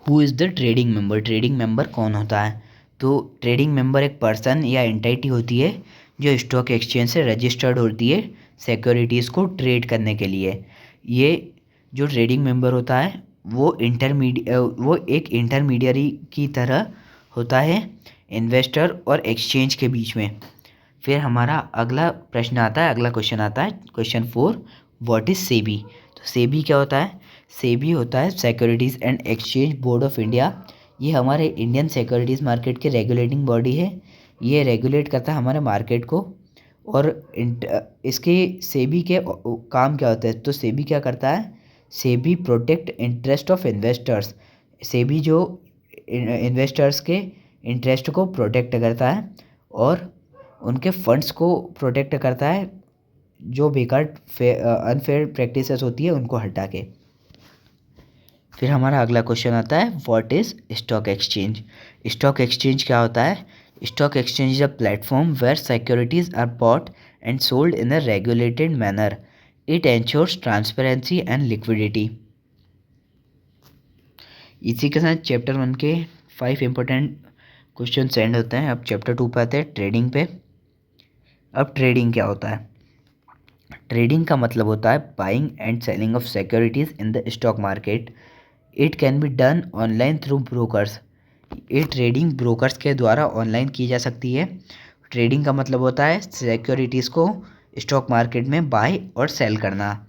who is the trading member? Trading member कौन होता है? तो ट्रेडिंग मेंबर एक पर्सन या एंटिटी होती है जो स्टॉक एक्सचेंज से रजिस्टर्ड होती है सिक्योरिटीज़ को ट्रेड करने के लिए। ये जो ट्रेडिंग मेंबर होता है वो एक इंटरमीडियरी की तरह होता है इन्वेस्टर और एक्सचेंज के बीच में। फिर हमारा अगला प्रश्न आता है, अगला क्वेश्चन आता है क्वेश्चन 4, व्हाट इज़ सेबी? तो सेबी क्या होता है? सेबी होता है securities and exchange board of India. ये हमारे इंडियन सिक्योरिटीज़ मार्केट के रेगुलेटिंग बॉडी है। ये रेगुलेट करता है हमारे मार्केट को। और इसके सेबी के काम क्या होते हैं? तो सेबी क्या करता है? SEBI protect interest of investors. SEBI जो इन्वेस्टर्स के इंटरेस्ट को प्रोटेक्ट करता है और उनके फंड्स को प्रोटेक्ट करता है, जो बेकार अनफेयर प्रैक्टिसेस होती है उनको हटा के। फिर हमारा अगला क्वेश्चन आता है, what is stock exchange? Stock exchange क्या होता है? Stock exchange is a platform where securities are bought and sold in a regulated manner. It ensures transparency and liquidity. इसी के साथ चैप्टर 1 के 5 इंपॉर्टेंट क्वेश्चन एंड होते हैं। अब चैप्टर 2 पे आते हैं, ट्रेडिंग पे। अब ट्रेडिंग क्या होता है? ट्रेडिंग का मतलब होता है buying and selling of securities in the stock market. It can be done online through brokers. ये ट्रेडिंग ब्रोकर्स के द्वारा ऑनलाइन की जा सकती है। ट्रेडिंग का मतलब होता है सिक्योरिटीज़ को स्टॉक मार्केट में बाय और सेल करना।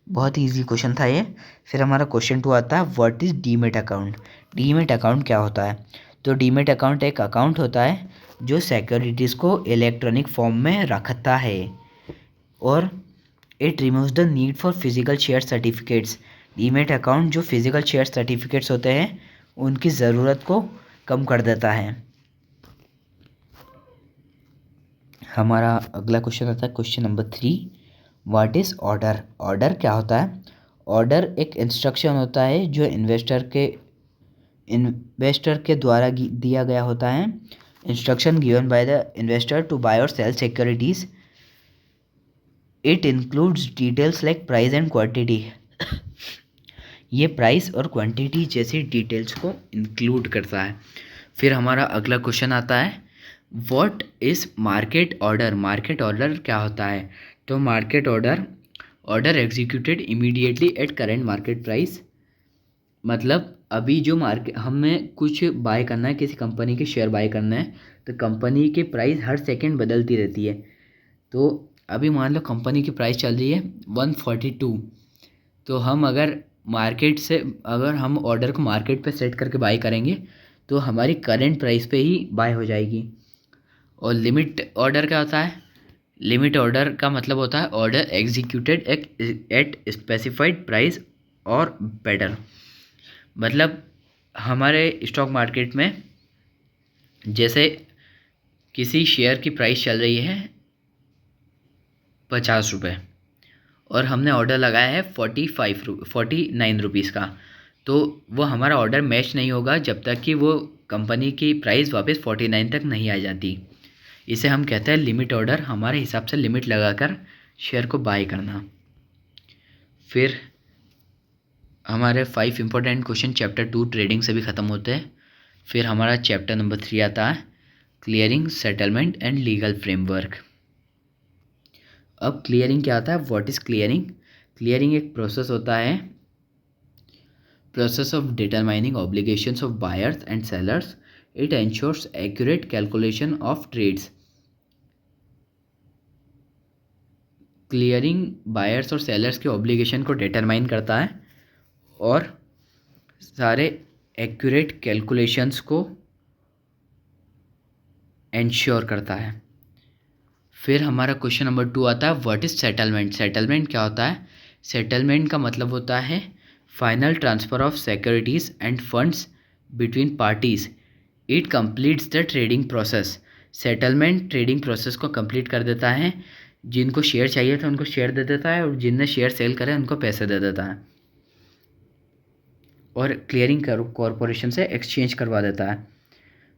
बहुत ही ईजी क्वेश्चन था ये। फिर हमारा क्वेश्चन 2 आता है, what is demat account? Demat account क्या होता है? तो डीमेट अकाउंट एक अकाउंट होता है जो सिक्योरिटीज़ को इलेक्ट्रॉनिक फॉर्म में रखता है और it removes the need for physical share certificates. Demat account जो फिजिकल शेयर सर्टिफिकेट्स होते हैं उनकी ज़रूरत को कम कर देता है। हमारा अगला क्वेश्चन आता है question number 3, what is order. Order क्या होता है? ऑर्डर एक इंस्ट्रक्शन होता है जो इन्वेस्टर के द्वारा दिया गया होता है। Instruction given by the investor to buy और sell securities. It includes details like price and quantity. ये प्राइस और क्वांटिटी जैसी डिटेल्स को इंक्लूड करता है। फिर हमारा अगला क्वेश्चन आता है, what is market order. Market order क्या होता है? तो market order executed immediately at current market price. मतलब अभी जो मार्केट हमें कुछ बाय करना है, किसी कंपनी के शेयर बाय करना है, तो कंपनी की प्राइस हर सेकंड बदलती रहती है। तो अभी मान लो कंपनी की प्राइस चल रही है 142, तो हम अगर हम ऑर्डर को मार्केट पे सेट करके बाय करेंगे तो हमारी करंट प्राइस पे ही बाय हो जाएगी। और लिमिट ऑर्डर क्या होता है? लिमिट ऑर्डर का मतलब होता है order executed eight specified price और बेटर। मतलब हमारे स्टॉक मार्केट में जैसे किसी शेयर की प्राइस चल रही है 50 रुपये और हमने ऑर्डर लगाया है 49 रुपीज़ का, तो वो हमारा ऑर्डर मैच नहीं होगा जब तक कि वो कंपनी की प्राइस वापस 49 तक नहीं आ जाती। इसे हम कहते हैं लिमिट ऑर्डर। हमारे हिसाब से लिमिट लगाकर शेयर को बाय करना। फिर हमारे 5 इंपॉर्टेंट क्वेश्चन चैप्टर 2 ट्रेडिंग से भी ख़त्म होते हैं। फिर हमारा चैप्टर नंबर 3 आता है clearing, settlement and legal framework. अब क्लियरिंग क्या होता है? What is clearing. क्लियरिंग एक प्रोसेस होता है, process of determining obligations of buyers and sellers. It ensures accurate calculation of trades. Clearing buyers और सेलर्स के ऑब्लिगेशन को डिटरमाइन करता है और सारे एक्यूरेट कैलकुलेशंस को एंश्योर करता है। फिर हमारा क्वेश्चन नंबर 2 आता है, व्हाट इज़ सेटलमेंट। सेटलमेंट क्या होता है? सेटलमेंट का मतलब होता है final transfer of securities end funds between parties. It completes the trading process. Settlement trading process को कंप्लीट कर देता है। जिनको शेयर चाहिए था उनको शेयर दे देता है और जिनने शेयर सेल करे उनको पैसे दे देता है और क्लियरिंग कॉरपोरेशन से एक्सचेंज करवा देता है।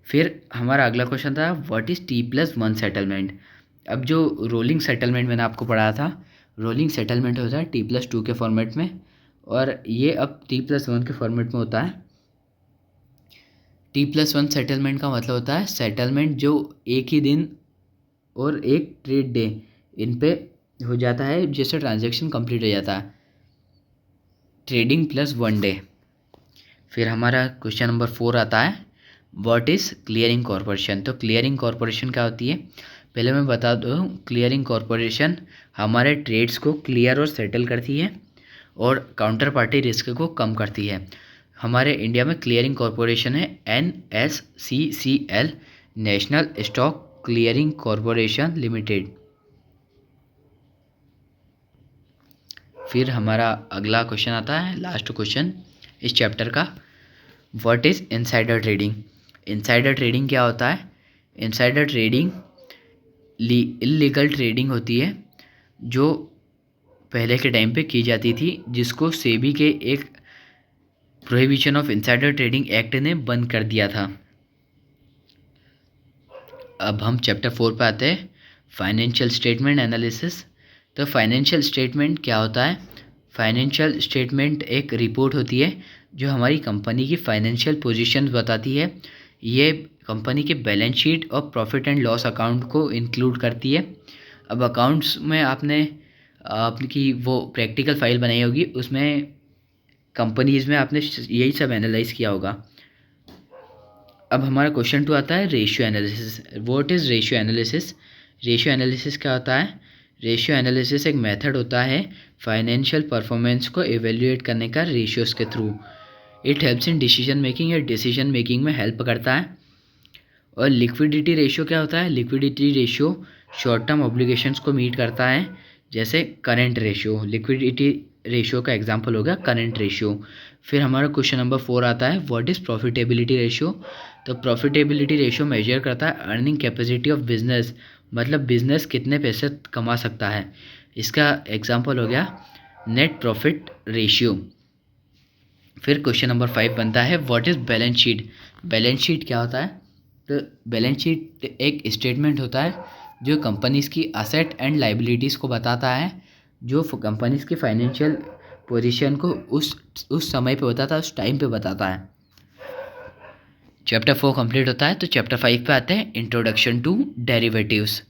फिर हमारा अगला क्वेश्चन था, व्हाट इज़ T+1 सेटलमेंट। अब जो रोलिंग सेटलमेंट मैंने आपको पढ़ाया था, रोलिंग सेटलमेंट होता है T+2 के फॉर्मेट में और ये अब T+1 के फॉर्मेट में होता है। T+1 सेटलमेंट का मतलब होता है सेटलमेंट जो एक ही दिन और एक ट्रेड डे इन पे हो जाता है, जिससे ट्रांजैक्शन कंप्लीट हो जाता है। Trading plus 1 day. फिर हमारा क्वेश्चन नंबर 4 आता है, व्हाट इज़ क्लियरिंग कॉरपोरेशन। तो क्लियरिंग कॉरपोरेशन क्या होती है? पहले मैं बता दूँ, क्लियरिंग कॉरपोरेशन हमारे ट्रेड्स को क्लियर और सेटल करती है और काउंटर पार्टी रिस्क को कम करती है। हमारे इंडिया में क्लियरिंग कॉरपोरेशन है NSCCL, national stock clearing corporation limited. फिर हमारा अगला क्वेश्चन आता है, लास्ट क्वेश्चन इस चैप्टर का, what is insider trading. Insider trading क्या होता है? इनसाइडर ट्रेडिंग इल्लीगल ट्रेडिंग होती है जो पहले के टाइम पे की जाती थी, जिसको सेबी के एक prohibition of insider trading act ने बंद कर दिया था। अब हम चैप्टर 4 पे आते हैं, फाइनेंशियल स्टेटमेंट एनालिसिस। तो फाइनेंशियल स्टेटमेंट क्या होता है? फाइनेंशियल स्टेटमेंट एक रिपोर्ट होती है जो हमारी कंपनी की फाइनेंशियल पोजीशन बताती है। ये कंपनी के बैलेंस शीट और प्रॉफिट एंड लॉस अकाउंट को इंक्लूड करती है। अब अकाउंट्स में आपने आपकी वो प्रैक्टिकल फाइल बनाई होगी, उसमें कंपनीज़ में आपने यही सब एनालाइज किया होगा। अब हमारा क्वेश्चन 2 आता है, ratio analysis. What is ratio analysis. Ratio analysis क्या होता है? रेशियो एनालिसिस एक मेथड होता है फाइनेंशियल परफॉर्मेंस को एवेल्यूएट करने का रेशियोज़ के through. It helps in decision making या डिसीजन मेकिंग में हेल्प करता है। और लिक्विडिटी रेशियो क्या होता है? Liquidity ratio short term obligations को मीट करता है, जैसे करेंट रेशियो, लिक्विडिटी रेशियो का एग्जांपल हो गया करेंट रेशियो। फिर हमारा क्वेश्चन नंबर 4 आता है व्हाट इज़ प्रॉफिटेबिलिटी रेशियो। तो प्रॉफिटेबिलिटी रेशियो मेजर करता है अर्निंग कैपेसिटी ऑफ बिजनेस, मतलब बिजनेस कितने पैसे कमा सकता है। इसका एग्जांपल हो गया नेट प्रॉफिट रेशियो। फिर क्वेश्चन नंबर 5 बनता है what is balance sheet. Balance sheet क्या होता है? तो बैलेंस शीट एक स्टेटमेंट होता है जो कंपनीज़ की असेट एंड लाइबिलिटीज़ को बताता है, जो कंपनीज़ की फाइनेंशियल पोजीशन को उस समय पे बताता है, उस टाइम पे बताता है। चैप्टर 4 कंप्लीट होता है। तो चैप्टर 5 पे आते हैं इंट्रोडक्शन टू डेरिवेटिव्स।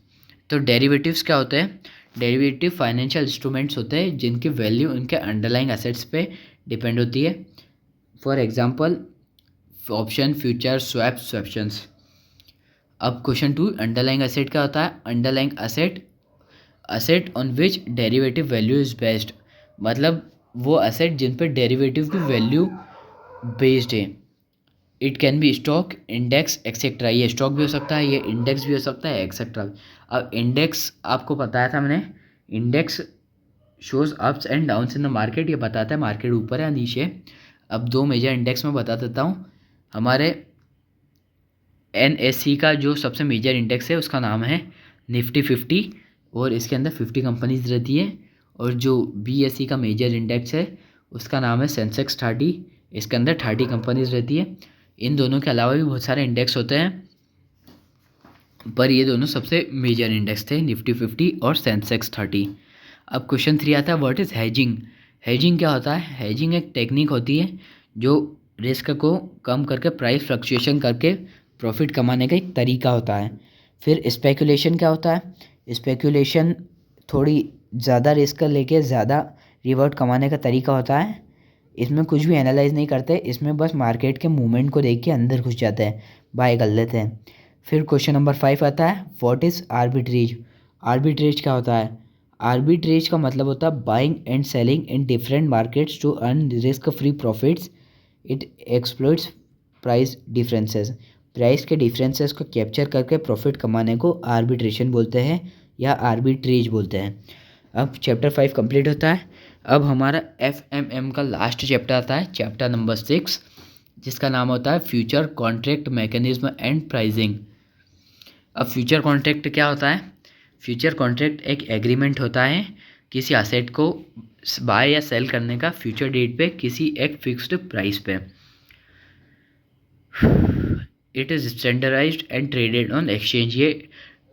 तो डेरिवेटिव्स क्या होते हैं? डेरिवेटिव फाइनेंशियल इंस्ट्रूमेंट्स होते हैं जिनकी वैल्यू उनके अंडरलाइंग एसेट्स पे डिपेंड होती है। For example option, future, swaps, swaptions. अब क्वेश्चन 2 अंडरलाइंग एसेट क्या होता है? Underlying asset on which derivative value is based, मतलब वो एसेट जिन पर डेरिवेटिव की वैल्यू बेस्ड है। It can be stock, index, etcetera. ये स्टॉक भी हो सकता है, ये इंडेक्स भी हो सकता है, एक्सेट्रा। अब इंडेक्स आपको बताया था मैंने, index shows ups and downs in the market, ये बताता है मार्केट ऊपर या नीचे। अब 2 मेजर इंडेक्स में बता देता हूँ। हमारे NSE का जो सबसे मेजर इंडेक्स है उसका नाम है निफ्टी 50 और इसके अंदर 50 कंपनीज रहती है। और जो BSE का मेजर इंडेक्स है उसका नाम है सेंसेक्स 30, इसके अंदर 30 कंपनीज रहती है। इन दोनों के अलावा भी बहुत सारे इंडेक्स होते हैं, पर ये दोनों सबसे मेजर इंडेक्स थे, निफ्टी 50 और सेंसेक्स 30। अब क्वेश्चन 3 आता है व्हाट इज़ हेजिंग। हेजिंग क्या होता है? हेजिंग एक टेक्निक होती है जो रिस्क को कम करके प्राइस फ्लक्चुएशन करके प्रॉफिट कमाने का एक तरीका होता है। फिर स्पेकुलेशन क्या होता है? स्पेकुलेशन थोड़ी ज़्यादा रिस्क लेके ज़्यादा रिवॉर्ड कमाने का तरीका होता है। इसमें कुछ भी एनालाइज नहीं करते, इसमें बस मार्केट के मूवमेंट को देख के अंदर घुस जाते हैं, बाय कर लेते हैं। फिर क्वेश्चन नंबर 5 आता है व्हाट इज़ आर्बिट्रेज। आर्बिट्रेज क्या होता है? आर्बिट्रेज का मतलब होता है buying and selling in different markets to earn risk free profits. It exploits price differences. Price के डिफरेंसेस को कैप्चर करके प्रॉफिट कमाने को आर्बिट्रेशन बोलते हैं या आर्बिट्रेज बोलते हैं। अब चैप्टर 5 कंप्लीट होता है। अब हमारा FMM का लास्ट चैप्टर आता है, चैप्टर नंबर 6, जिसका नाम होता है future contract mechanism and pricing. अब फ्यूचर कॉन्ट्रैक्ट क्या होता है? फ्यूचर कॉन्ट्रैक्ट एक एग्रीमेंट होता है किसी असेट को बाय या सेल करने का फ्यूचर डेट पे किसी एक फिक्स्ड प्राइस पे। It is standardised and traded on exchange. ये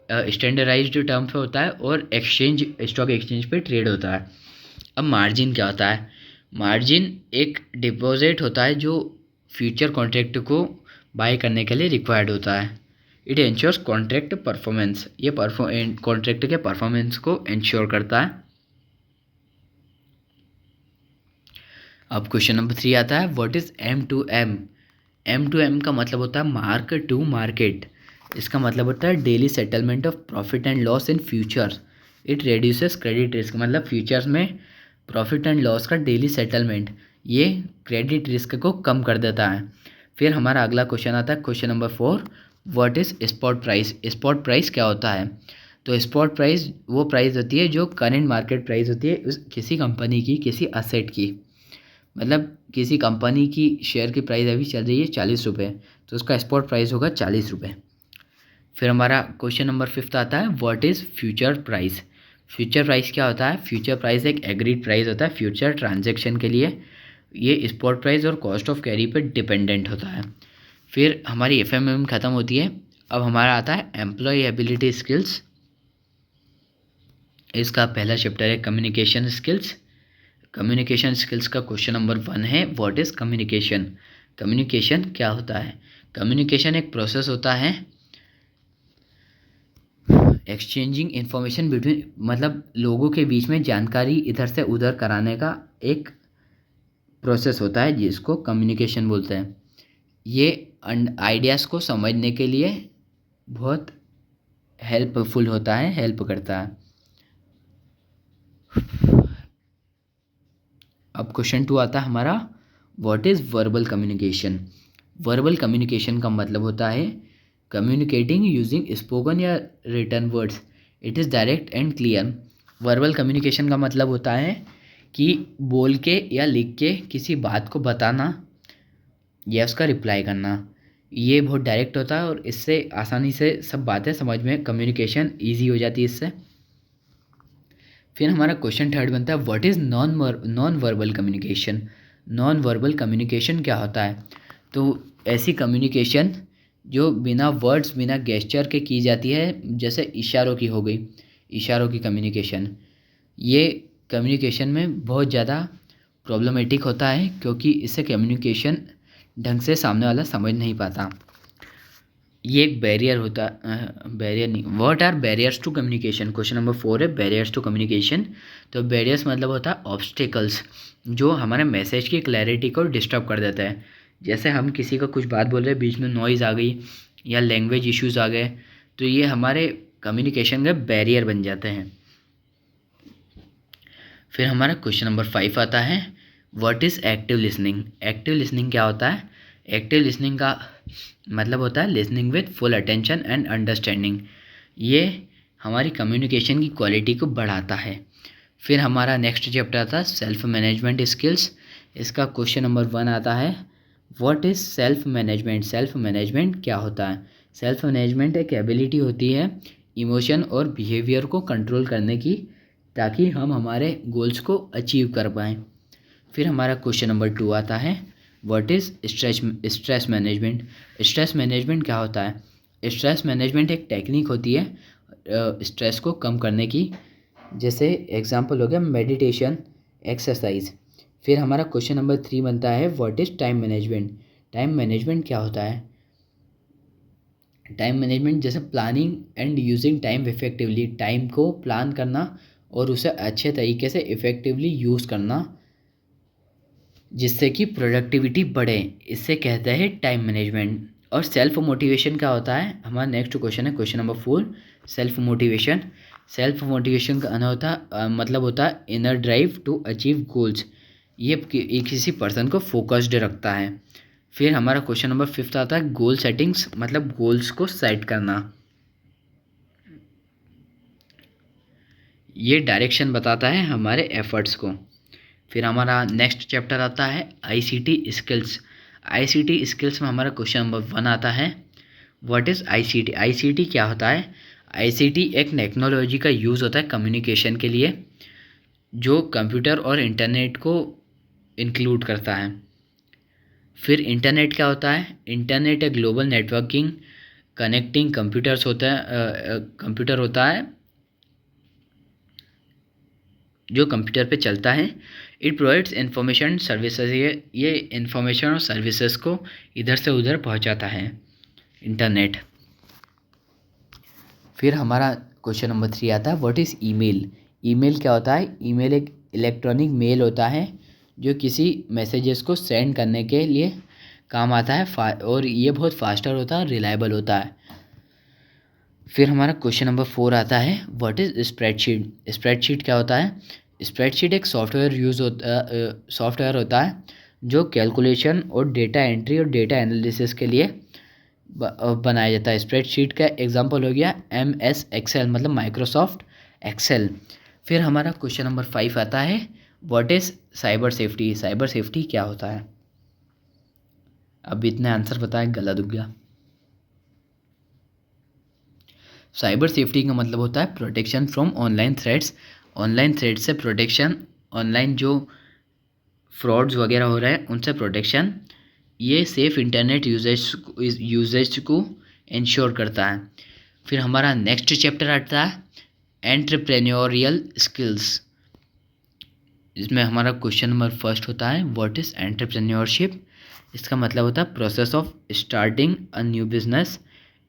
स्टैंडर्डाइज्ड टर्म पे होता है और एक्सचेंज, स्टॉक एक्सचेंज पे ट्रेड होता है। अब मार्जिन क्या होता है? मार्जिन एक डिपॉजिट होता है जो फ्यूचर कॉन्ट्रैक्ट को बाय करने के लिए रिक्वायर्ड होता है। इट इंश्योर्स कॉन्ट्रैक्ट परफॉर्मेंस, ये कॉन्ट्रैक्ट के परफॉर्मेंस को इंश्योर करता है। अब क्वेश्चन नंबर 3 आता है व्हाट इज़ M2M। M2M का मतलब होता है मार्क टू मार्केट। इसका मतलब होता है daily settlement of profit and loss in futures. It reduces credit risk, मतलब फ्यूचर्स में प्रॉफिट एंड लॉस का डेली सेटलमेंट ये क्रेडिट रिस्क को कम कर देता है। फिर हमारा अगला क्वेश्चन आता है question number 4 what is spot price. Spot price क्या होता है? तो स्पॉट प्राइस वो प्राइस होती है जो करेंट मार्केट प्राइस होती है किसी कंपनी की, किसी असेट की। मतलब किसी कंपनी की शेयर की प्राइस अभी चल रही है 40 रुपये, तो उसका स्पॉट प्राइस होगा 40 रुपये। फिर हमारा क्वेश्चन नंबर 5 आता है what is future price. Future price क्या होता है? फ्यूचर प्राइस एक एग्रीड प्राइस होता है फ्यूचर ट्रांजैक्शन के लिए। ये स्पॉट प्राइस और कॉस्ट ऑफ कैरी पर डिपेंडेंट होता है। फिर हमारी FMM ख़त्म होती है। अब हमारा आता है एम्प्लॉय एबिलिटी स्किल्स। इसका पहला चैप्टर है कम्युनिकेशन स्किल्स। कम्युनिकेशन स्किल्स का क्वेश्चन नंबर 1 है व्हाट इज़ कम्युनिकेशन। कम्युनिकेशन क्या होता है? कम्युनिकेशन एक प्रोसेस होता है एक्सचेंजिंग इन्फॉर्मेशन बिटवीन, मतलब लोगों के बीच में जानकारी इधर से उधर कराने का एक प्रोसेस होता है जिसको कम्युनिकेशन बोलते हैं। ये आइडियाज़ को समझने के लिए बहुत हेल्पफुल होता है, हेल्प करता है। अब क्वेश्चन 2 आता है हमारा what is verbal communication. Verbal communication का मतलब होता है कम्युनिकेटिंग यूजिंग स्पोकन या written words. It is direct and clear. Verbal communication का मतलब होता है कि बोल के या लिख के किसी बात को बताना या उसका रिप्लाई करना। ये बहुत डायरेक्ट होता है और इससे आसानी से सब बातें समझ में, कम्युनिकेशन ईजी हो जाती है इससे। फिर हमारा क्वेश्चन थर्ड बनता है, what is non verbal communication. Non verbal communication क्या होता है? तो ऐसी कम्युनिकेशन जो बिना वर्ड्स, बिना गेस्चर के की जाती है, जैसे इशारों की हो गई, इशारों की कम्युनिकेशन। ये कम्युनिकेशन में बहुत ज़्यादा प्रॉब्लमेटिक होता है, क्योंकि इससे कम्युनिकेशन ढंग से सामने वाला समझ नहीं पाता। ये एक बैरियर होता, बैरियर नहीं, what are barriers to communication. Question number 4 है बैरियर्स टू कम्युनिकेशन। तो बैरियर्स मतलब होता है ऑब्स्टिकल्स, जो हमारे मैसेज की क्लैरिटी को डिस्टर्ब कर देता है। जैसे हम किसी का कुछ बात बोल रहे हैं, बीच में नॉइज़ आ गई या लैंग्वेज इश्यूज़ आ गए, तो ये हमारे कम्युनिकेशन के बैरियर बन जाते हैं। फिर हमारा क्वेश्चन नंबर 5 आता है, what is active listening. Active listening क्या होता है? एक्टिव लिसनिंग का मतलब होता है listening with full attention and understanding. ये हमारी कम्युनिकेशन की क्वालिटी को बढ़ाता है। फिर हमारा नेक्स्ट चैप्टर आता है सेल्फ मैनेजमेंट स्किल्स। इसका क्वेश्चन नंबर 1 आता है, what is self management. Self management क्या होता है? सेल्फ मैनेजमेंट एक एबिलिटी होती है इमोशन और बिहेवियर को कंट्रोल करने की, ताकि हम हमारे गोल्स को अचीव कर पाएँ। फिर हमारा क्वेश्चन नंबर 2 आता है, what is stress management. Stress management क्या होता है? स्ट्रेस मैनेजमेंट एक टेक्निक होती है स्ट्रेस को कम करने की, जैसे एग्जांपल हो गया मेडिटेशन, एक्सरसाइज। फिर हमारा क्वेश्चन नंबर 3 बनता है, what is time management. Time management क्या होता है? टाइम मैनेजमेंट जैसे planning and using time effectively, time को प्लान करना और उसे अच्छे तरीके से इफ़ेक्टिवली यूज़ करना, जिससे कि प्रोडक्टिविटी बढ़े, इससे कहते हैं टाइम मैनेजमेंट। और सेल्फ मोटिवेशन क्या होता है? हमारा नेक्स्ट क्वेश्चन है question number 4, self motivation. Self motivation का मतलब होता है inner drive to achieve goals. ये किसी पर्सन को फोकस्ड रखता है। फिर हमारा क्वेश्चन नंबर 5 आता है गोल सेटिंग्स, मतलब गोल्स को सेट करना। ये डायरेक्शन बताता है हमारे एफर्ट्स को। फिर हमारा नेक्स्ट चैप्टर आता है आईसीटी स्किल्स। आईसीटी स्किल्स में हमारा क्वेश्चन नंबर 1 आता है, व्हाट इज़ आईसीटी। आईसीटी क्या होता है? आईसीटी एक टेक्नोलॉजी का यूज़ होता है कम्युनिकेशन के लिए, जो कंप्यूटर और इंटरनेट को इंक्लूड करता है। फिर इंटरनेट क्या होता है? इंटरनेट एक ग्लोबल नेटवर्किंग कनेक्टिंग कंप्यूटर्स होता है, कंप्यूटर होता है जो कंप्यूटर पे चलता है। इट प्रोवाइड्स इंफॉर्मेशन सर्विसेज, ये इंफॉर्मेशन और सर्विसेज को इधर से उधर पहुंचाता है इंटरनेट। फिर हमारा क्वेश्चन नंबर 3 आता है, व्हाट इज़ ईमेल। ईमेल क्या होता है? ईमेल एक इलेक्ट्रॉनिक मेल होता है जो किसी मैसेजेस को सेंड करने के लिए काम आता है, और ये बहुत फास्टर होता है और रिलायबल होता है। फिर हमारा क्वेश्चन नंबर 4 आता है, व्हाट इज़ स्प्रेडशीट। स्प्रेडशीट क्या होता है? स्प्रेडशीट एक सॉफ्टवेयर होता है जो कैलकुलेशन और डेटा एंट्री और डेटा एनालिसिस के लिए बनाया जाता है। स्प्रेडशीट का एग्जांपल हो गया MS एक्सेल, मतलब माइक्रोसॉफ्ट एक्सेल। फिर हमारा क्वेश्चन नंबर 5 आता है, what is cyber safety. Cyber safety क्या होता है? अब इतने आंसर बताए, गलत हो गया। साइबर सेफ्टी का मतलब होता है protection from online threats. Online threat से प्रोटेक्शन, ऑनलाइन जो फ्रॉड्स वगैरह हो रहे हैं उनसे प्रोटेक्शन। ये सेफ इंटरनेट यूजेज को इंश्योर करता है। फिर हमारा नेक्स्ट चैप्टर आता है एंटरप्रेन्योरियल स्किल्स। इसमें हमारा क्वेश्चन नंबर 1 होता है, व्हाट इज़ एंटरप्रेन्योरशिप। इसका मतलब होता है process of starting a new business,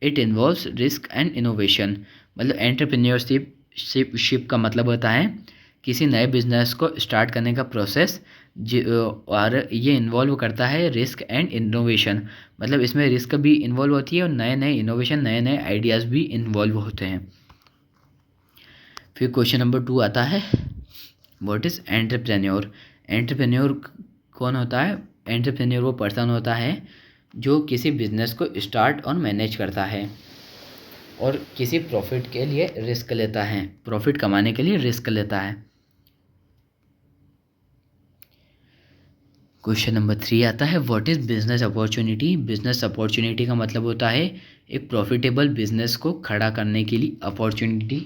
it involves risk and innovation. मतलब एंटरप्रेन्योरशिप का मतलब होता है किसी नए बिजनेस को स्टार्ट करने का प्रोसेस, और ये इन्वॉल्व करता है रिस्क एंड इनोवेशन। मतलब इसमें रिस्क भी इन्वॉल्व होती है और नए नए इनोवेशन, नए नए आइडियाज़ भी इन्वॉल्व होते हैं। फिर क्वेश्चन नंबर 2 आता है, व्हाट इज़ एंटरप्रेन्योर। एंटरप्रेन्योर कौन होता है? एंटरप्रेन्योर वो पर्सन होता है जो किसी बिजनेस को स्टार्ट और मैनेज करता है। और किसी प्रॉफिट के लिए रिस्क लेता है, प्रॉफिट कमाने के लिए रिस्क लेता है। क्वेश्चन नंबर 3 आता है what is business opportunity. Business opportunity का मतलब होता है एक प्रॉफिटेबल बिजनेस को खड़ा करने के लिए अपॉर्चुनिटी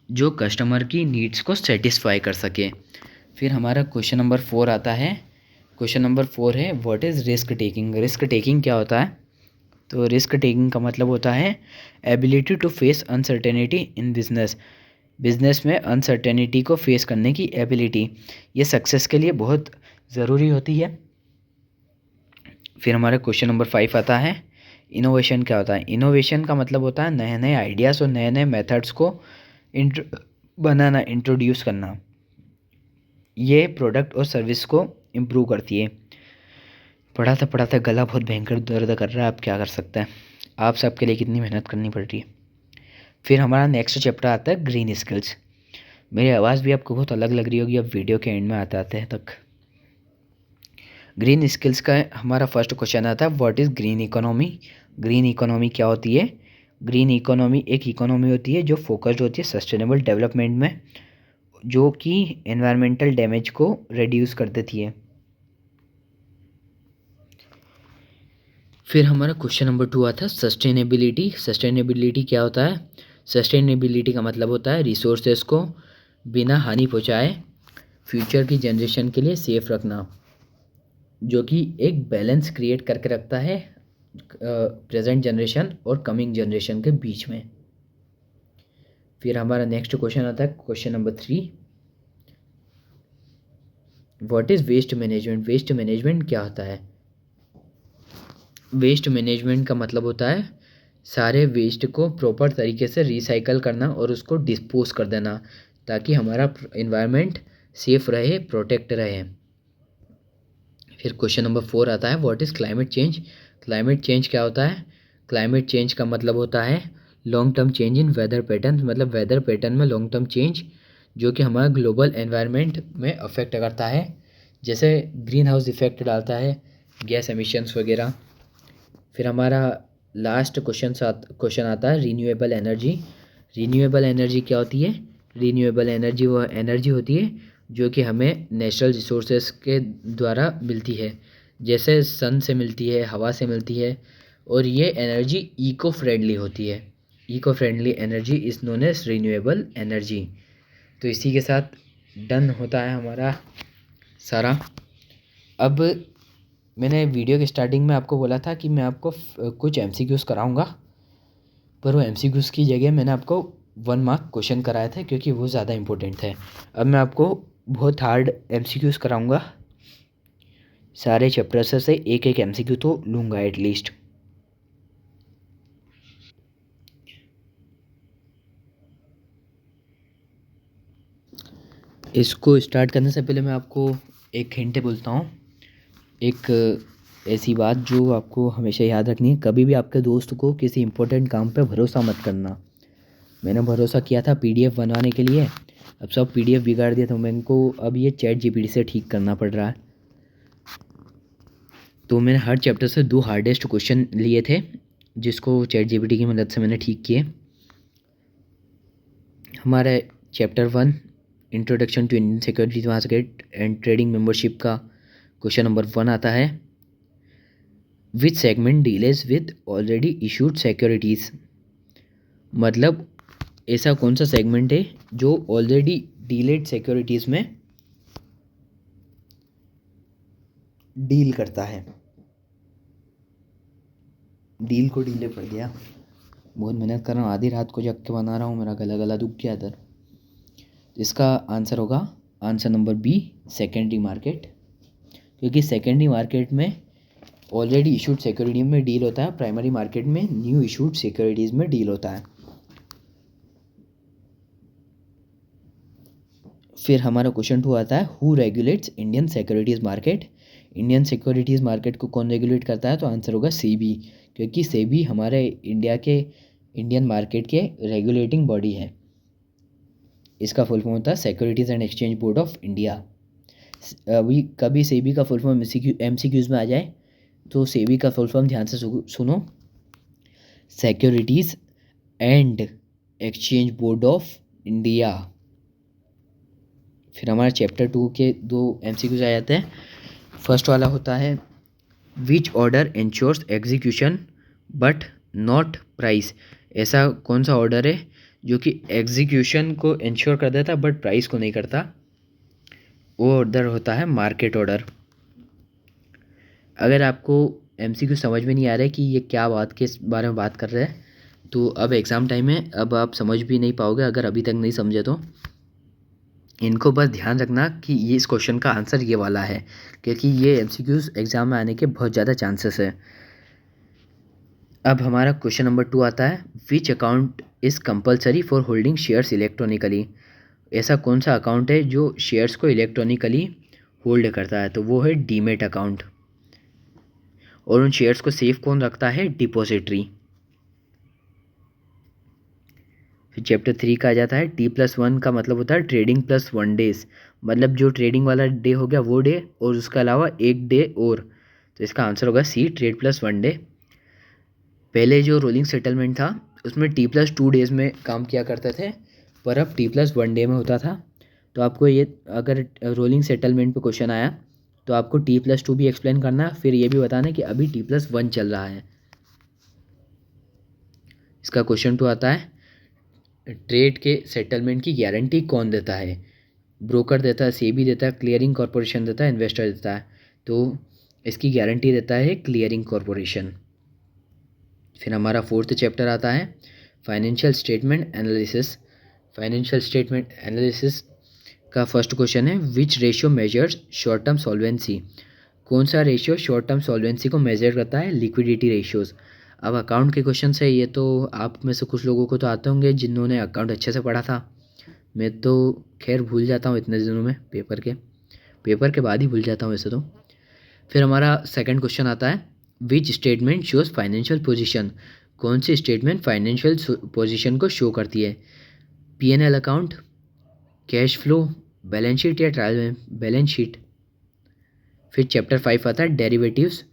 जो कस्टमर की नीड्स को सेटिस्फाई कर सके। फिर हमारा क्वेश्चन नंबर 4 आता है। क्वेश्चन नंबर 4 है what is risk taking. Risk taking क्या होता है? तो रिस्क टेकिंग का मतलब होता है ability to face uncertainty in business. Business में अनसर्टेनिटी को फेस करने की एबिलिटी, ये सक्सेस के लिए बहुत ज़रूरी होती है। फिर हमारा क्वेश्चन नंबर 5 आता है इनोवेशन क्या होता है। इनोवेशन का मतलब होता है नए नए आइडियाज़ और नए नए मेथड्स को बनाना, इंट्रोड्यूस करना। ये प्रोडक्ट और सर्विस को इम्प्रूव करती है। पढ़ाता गला बहुत भयंकर दर्द कर रहा है, आप क्या कर सकते हैं। आप सबके लिए कितनी मेहनत करनी पड़ रही है। फिर हमारा नेक्स्ट चैप्टर आता है ग्रीन स्किल्स। मेरी आवाज़ भी आपको बहुत अलग लग रही होगी अब वीडियो के एंड में आते हैं तक। ग्रीन स्किल्स का हमारा फर्स्ट क्वेश्चन आता है what is green economy. Green economy क्या होती है? ग्रीन इकोनॉमी एक इकोनॉमी होती है जो फोकस्ड होती है सस्टेनेबल डेवलपमेंट में, जो कि एनवायरमेंटल डैमेज को रिड्यूस कर देती है। फिर हमारा क्वेश्चन नंबर 2 आता है सस्टेनेबिलिटी। सस्टेनेबिलिटी क्या होता है? सस्टेनेबिलिटी का मतलब होता है रिसोर्सेज को बिना हानि पहुंचाए फ्यूचर की जनरेशन के लिए सेफ रखना, जो कि एक बैलेंस क्रिएट करके रखता है प्रेजेंट जनरेशन और कमिंग जनरेशन के बीच में। फिर हमारा नेक्स्ट क्वेश्चन आता है question number 3 what is waste management. Waste management क्या होता है? वेस्ट मैनेजमेंट का मतलब होता है सारे वेस्ट को प्रॉपर तरीके से रिसाइकल करना और उसको डिस्पोज कर देना, ताकि हमारा इन्वायरमेंट सेफ रहे, प्रोटेक्ट रहे। फिर क्वेश्चन नंबर 4 आता है what is climate change. Climate change क्या होता है? क्लाइमेट चेंज का मतलब होता है long term change in weather pattern, मतलब वेदर पैटर्न में लॉन्ग टर्म चेंज जो कि हमारा ग्लोबल एनवायरनमेंट में अफेक्ट करता है, जैसे ग्रीन हाउस इफेक्ट डालता है, गैस एमिशंस वगैरह। फिर हमारा लास्ट क्वेश्चन आता है रीन्यूएबल एनर्जी। रीन्यूएबल एनर्जी क्या होती है? रीन्यूएबल एनर्जी वह एनर्जी होती है जो कि हमें नेचुरल रिसोर्सेज के द्वारा मिलती है, जैसे सन से मिलती है, हवा से मिलती है, और ये एनर्जी इको फ्रेंडली होती है। Eco friendly energy is known as renewable energy. तो इसी के साथ डन होता है हमारा सारा। अब मैंने वीडियो के स्टार्टिंग में आपको बोला था कि मैं आपको कुछ एमसीक्यूज़ कराऊंगा, पर वो एमसीक्यूज़ की जगह मैंने आपको 1 मार्क क्वेश्चन कराए थे क्योंकि वो ज़्यादा इंपॉर्टेंट थे। अब मैं आपको बहुत हार्ड एमसीक्यूज़ कराऊंगा। सारे चैप्टर से एक एक एमसीक्यू तो लूँगा एटलीस्ट। इसको स्टार्ट करने से पहले मैं आपको एक हिंट बोलता हूँ। एक ऐसी बात जो आपको हमेशा याद रखनी है, कभी भी आपके दोस्त को किसी इंपॉर्टेंट काम पे भरोसा मत करना। मैंने भरोसा किया था पीडीएफ बनवाने के लिए, अब सब पीडीएफ बिगाड़ दिया, तो मेरे को अब ये चैट जीपीटी से ठीक करना पड़ रहा है। तो मैंने हर चैप्टर से 2 हार्डेस्ट क्वेश्चन लिए थे जिसको चैट जीपीटी की मदद से मैंने ठीक किए। हमारे chapter 1 introduction to Indian securities market and trading membership का क्वेश्चन नंबर 1 आता है which segment deals with already issued securities. मतलब ऐसा कौन सा सेगमेंट है जो ऑलरेडी डीलेड सिक्योरिटीज़ में डील करता है। डील को डीले पड़ गया, बहुत मेहनत कर रहा हूँ, आधी रात को जग के बना रहा हूँ, मेरा गला दुख गया इधर। इसका आंसर होगा answer number B secondary market, क्योंकि सेकेंडरी मार्केट में ऑलरेडी इशूड सिक्योरिटी में डील होता है, प्राइमरी मार्केट में न्यू इशूड सिक्योरिटीज़ में डील होता है। फिर हमारा क्वेश्चन 2 आता है who regulates Indian securities market. Indian securities market को कौन रेगुलेट करता है? तो आंसर होगा सेबी, क्योंकि सेबी हमारे इंडियन मार्केट के रेगुलेटिंग बॉडी है। इसका फुल फॉर्म होता है securities and exchange board of India. अभी कभी सेबी का फुल फॉर्म एमसीक्यूज़ में आ जाए तो सेबी का फुल फॉर्म ध्यान से सुनो, securities and exchange board of India. फिर हमारे चैप्टर 2 के 2 MCQs आ जाते हैं। फर्स्ट वाला होता है which order ensures execution but not price. ऐसा कौन सा ऑर्डर है जो कि एग्जीक्यूशन को इंश्योर कर देता है बट प्राइस को नहीं करता? वो ऑर्डर होता है मार्केट ऑर्डर। अगर आपको MCQ समझ में नहीं आ रहा है कि ये क्या बात किस बारे में बात कर रहे हैं, तो अब एग्ज़ाम टाइम है, अब आप समझ भी नहीं पाओगे अगर अभी तक नहीं समझे तो। इनको बस ध्यान रखना कि ये इस क्वेश्चन का आंसर ये वाला है, क्योंकि ये MCQs एग्ज़ाम में आने के बहुत ज़्यादा चांसेस है। अब हमारा क्वेश्चन नंबर 2 आता है which account is compulsory for holding shares electronically. ऐसा कौन सा अकाउंट है जो शेयर्स को इलेक्ट्रॉनिकली होल्ड करता है? तो वो है डीमेट अकाउंट। और उन शेयर्स को सेफ कौन रखता है? डिपॉजिटरी। फिर चैप्टर 3 का आ जाता है T+1 का मतलब होता है ट्रेडिंग प्लस 1 डेज। मतलब जो ट्रेडिंग वाला डे हो गया वो डे, और उसके अलावा एक डे और। तो इसका आंसर होगा C, ट्रेड प्लस 1 डे। पहले जो रोलिंग सेटलमेंट था उसमें T+2 डेज में काम किया करते थे, पर अब T+1 डे में होता था। तो आपको ये अगर रोलिंग सेटलमेंट पे क्वेश्चन आया तो आपको T+2 भी एक्सप्लेन करना है, फिर ये भी बताना कि अभी T+1 चल रहा है। इसका क्वेश्चन 2 आता है ट्रेड के सेटलमेंट की गारंटी कौन देता है? ब्रोकर देता है, सेबी देता है, क्लियरिंग कॉरपोरेशन देता है, इन्वेस्टर देता है। तो इसकी गारंटी देता है क्लियरिंग कॉरपोरेशन। फिर हमारा 4th चैप्टर आता है financial statement analysis. Financial statement analysis का फर्स्ट क्वेश्चन है विच ratio measures short term solvency. कौन सा रेशियो शॉर्ट टर्म सॉल्वेंसी को मेजर करता है? Liquidity ratios. अब अकाउंट के क्वेश्चन है ये, तो आप में से कुछ लोगों को तो आते होंगे जिन्होंने अकाउंट अच्छे से पढ़ा था। मैं तो खैर भूल जाता हूँ इतने दिनों में, पेपर के बाद ही भूल जाता हूँ वैसे तो। फिर हमारा सेकंड क्वेश्चन आता है which statement shows financial position. कौन सी स्टेटमेंट फाइनेंशियल पोजीशन को शो करती है? P&L account, cash flow, balance sheet या ट्रायल बैलेंस शीट। फिर चैप्टर 5 आता है डेरिवेटिव्स।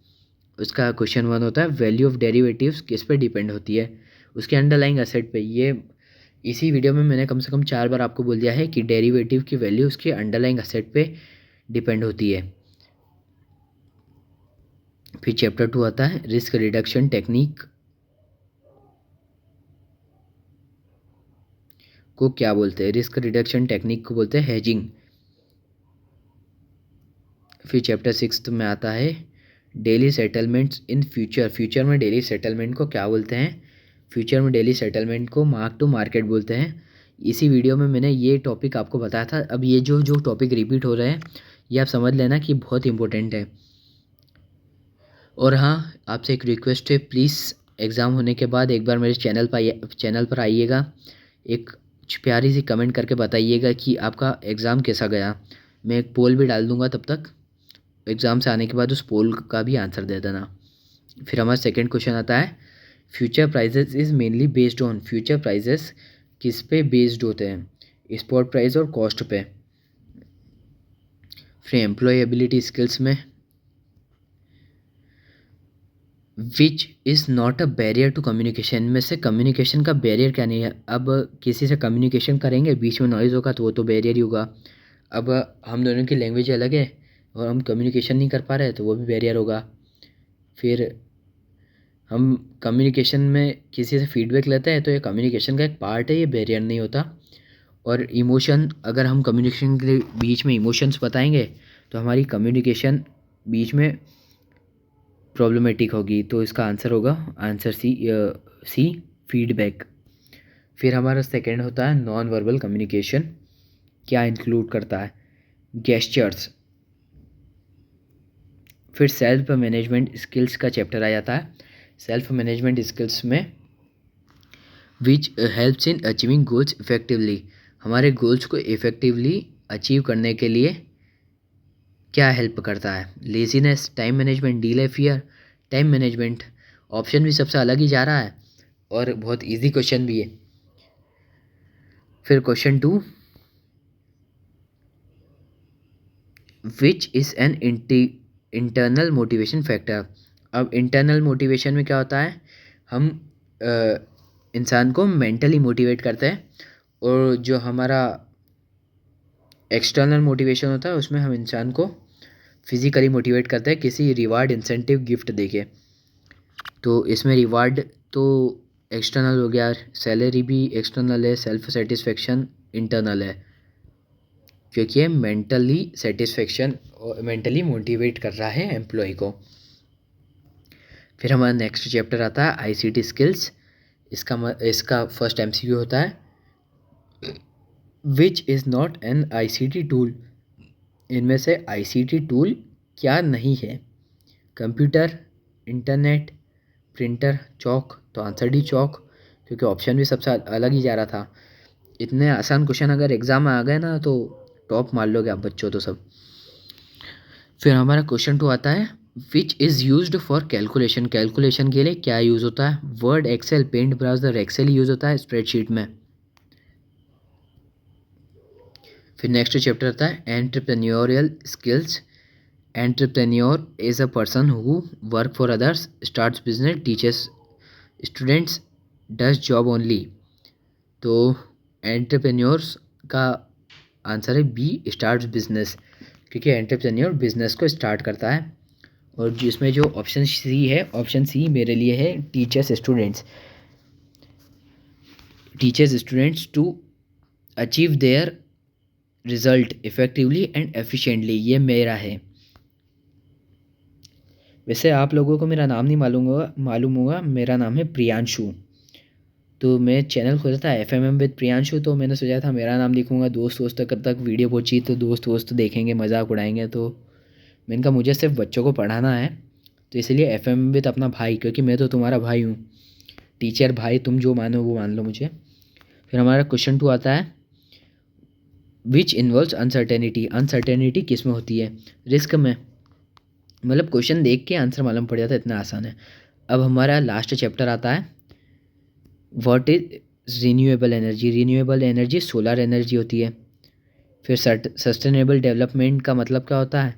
उसका क्वेश्चन 1 होता है वैल्यू ऑफ डेरिवेटिव्स किस पे डिपेंड होती है? उसके अंडरलाइंग एसेट पे। ये इसी वीडियो में मैंने कम से कम 4 बार आपको बोल दिया है कि डेरिवेटिव की वैल्यू उसके अंडरलाइंग एसेट पे डिपेंड होती है। फिर चैप्टर 2 आता है रिस्क रिडक्शन टेक्निक को क्या बोलते हैं? रिस्क रिडक्शन टेक्निक को बोलते हैं हेजिंग। फिर चैप्टर 6 में आता है daily settlements in future. Future में डेली सेटलमेंट को क्या बोलते हैं? फ्यूचर में डेली सेटलमेंट को मार्क टू मार्केट बोलते हैं। इसी वीडियो में मैंने ये टॉपिक आपको बताया था। अब ये जो जो टॉपिक रिपीट हो रहे हैं ये आप समझ लेना कि बहुत इंपॉर्टेंट है। और हाँ, आपसे एक रिक्वेस्ट है, प्लीज़ एग्ज़ाम होने के बाद एक बार मेरे चैनल पर आइएगा, एक प्यारी सी कमेंट करके बताइएगा कि आपका एग्ज़ाम कैसा गया। मैं एक पोल भी डाल दूँगा, तब तक एग्ज़ाम से आने के बाद उस पोल का भी आंसर दे देना। फिर हमारा सेकंड क्वेश्चन आता है future prices is mainly based on. Future prices किस पे बेस्ड होते हैं? स्पॉट प्राइस और कॉस्ट पे। फिर एम्प्लॉयबिलिटी स्किल्स में which is not a barrier to communication. में से कम्युनिकेशन का बैरियर क्या नहीं है? अब किसी से कम्युनिकेशन करेंगे, बीच में नॉइज़ होगा तो वो तो बैरियर ही होगा। अब हम दोनों की लैंग्वेज अलग है और हम कम्युनिकेशन नहीं कर पा रहे तो वो भी बैरियर होगा। फिर हम कम्युनिकेशन में किसी से फीडबैक लेते हैं तो ये कम्युनिकेशन का एक पार्ट है, ये बैरियर नहीं होता। और इमोशन, अगर हम कम्युनिकेशन के बीच में इमोशंस बताएंगे तो हमारी कम्युनिकेशन बीच में प्रॉब्लमेटिक होगी। तो इसका आंसर होगा आंसर सी फीडबैक। फिर हमारा सेकंड होता है नॉन वर्बल कम्युनिकेशन। क्या इंक्लूड करता है? गेस्चर्स। फिर सेल्फ मैनेजमेंट स्किल्स का चैप्टर आ जाता है। सेल्फ मैनेजमेंट स्किल्स में which helps in achieving goals effectively. हमारे गोल्स को इफ़ेक्टिवली अचीव करने के लिए क्या हेल्प करता है? Laziness, time management, delay, fear. Time management. Option भी सबसे अलग ही जा रहा है और बहुत इजी क्वेश्चन भी है। फिर question 2 which is an internal motivation factor. अब इंटरनल मोटिवेशन में क्या होता है? हम इंसान को मेंटली मोटिवेट करता है, और जो हमारा एक्सटर्नल मोटिवेशन होता है उसमें हम इंसान को फिज़िकली मोटिवेट करते हैं किसी रिवार्ड इंसेंटिव गिफ्ट देके। तो इसमें रिवार्ड तो एक्सटर्नल हो गया, सैलरी भी एक्सटर्नल है, सेल्फ सेटिस्फेक्शन इंटरनल है, क्योंकि ये मेंटली सेटिस्फेक्शन और मेंटली मोटिवेट कर रहा है एम्प्लॉय को। फिर हमारा नेक्स्ट चैप्टर आता है आईसीटी स्किल्स। इसका फर्स्ट एमसीक्यू होता है which is not an ICT tool. इनमें से आईसीटी टूल क्या नहीं है? कंप्यूटर, इंटरनेट, प्रिंटर, चौक। तो आंसर डी चौक, क्योंकि ऑप्शन भी सबसे अलग ही जा रहा था। इतने आसान क्वेश्चन अगर एग्जाम में आ गए ना तो टॉप मार लोगे आप बच्चों तो सब। फिर हमारा क्वेश्चन 2 आता है which is used for calculation. Calculation के लिए क्या यूज़ होता है? Word, Excel, Paint browser. Excel use होता है स्प्रेडशीट में। फिर नेक्स्ट चैप्टर आता है entrepreneurial skills. Entrepreneur is a person who work for others, starts business, teachers students, does job only. तो एंटरप्रेन्योर्स का आंसर है बी, स्टार्ट्स बिजनेस, क्योंकि एंटरप्रेन्योर बिजनेस को स्टार्ट करता है। और जिसमें जो ऑप्शन सी है, ऑप्शन सी मेरे लिए है teachers students. Teachers students to achieve their result effectively and efficiently, ये मेरा है। वैसे आप लोगों को मेरा नाम नहीं मालूम होगा, मेरा नाम है प्रियांशु। तो मैं चैनल खोला था FMM विद प्रियांशु, तो मैंने सोचा था मेरा नाम लिखूँगा, दोस्त तक वीडियो पहुँची तो दोस्त देखेंगे, मजाक उड़ाएंगे। तो मैंने कहा मुझे सिर्फ बच्चों को पढ़ाना है, तो इसलिए FMM विद अपना भाई, क्योंकि मैं तो तुम्हारा भाई हूँ, टीचर भाई, तुम जो मानो वो मान लो मुझे। फिर हमारा क्वेश्चन 2 आता है विच इन्वॉल्व्स अनसर्टेनिटी। अनसर्टेनिटी किस में होती है? रिस्क में। मतलब क्वेश्चन देख के आंसर मालूम पड़ जाता है, इतना आसान है। अब हमारा लास्ट चैप्टर आता है what is renewable energy. Renewable energy solar energy होती है। फिर सस्टेनेबल डेवलपमेंट का मतलब क्या होता है?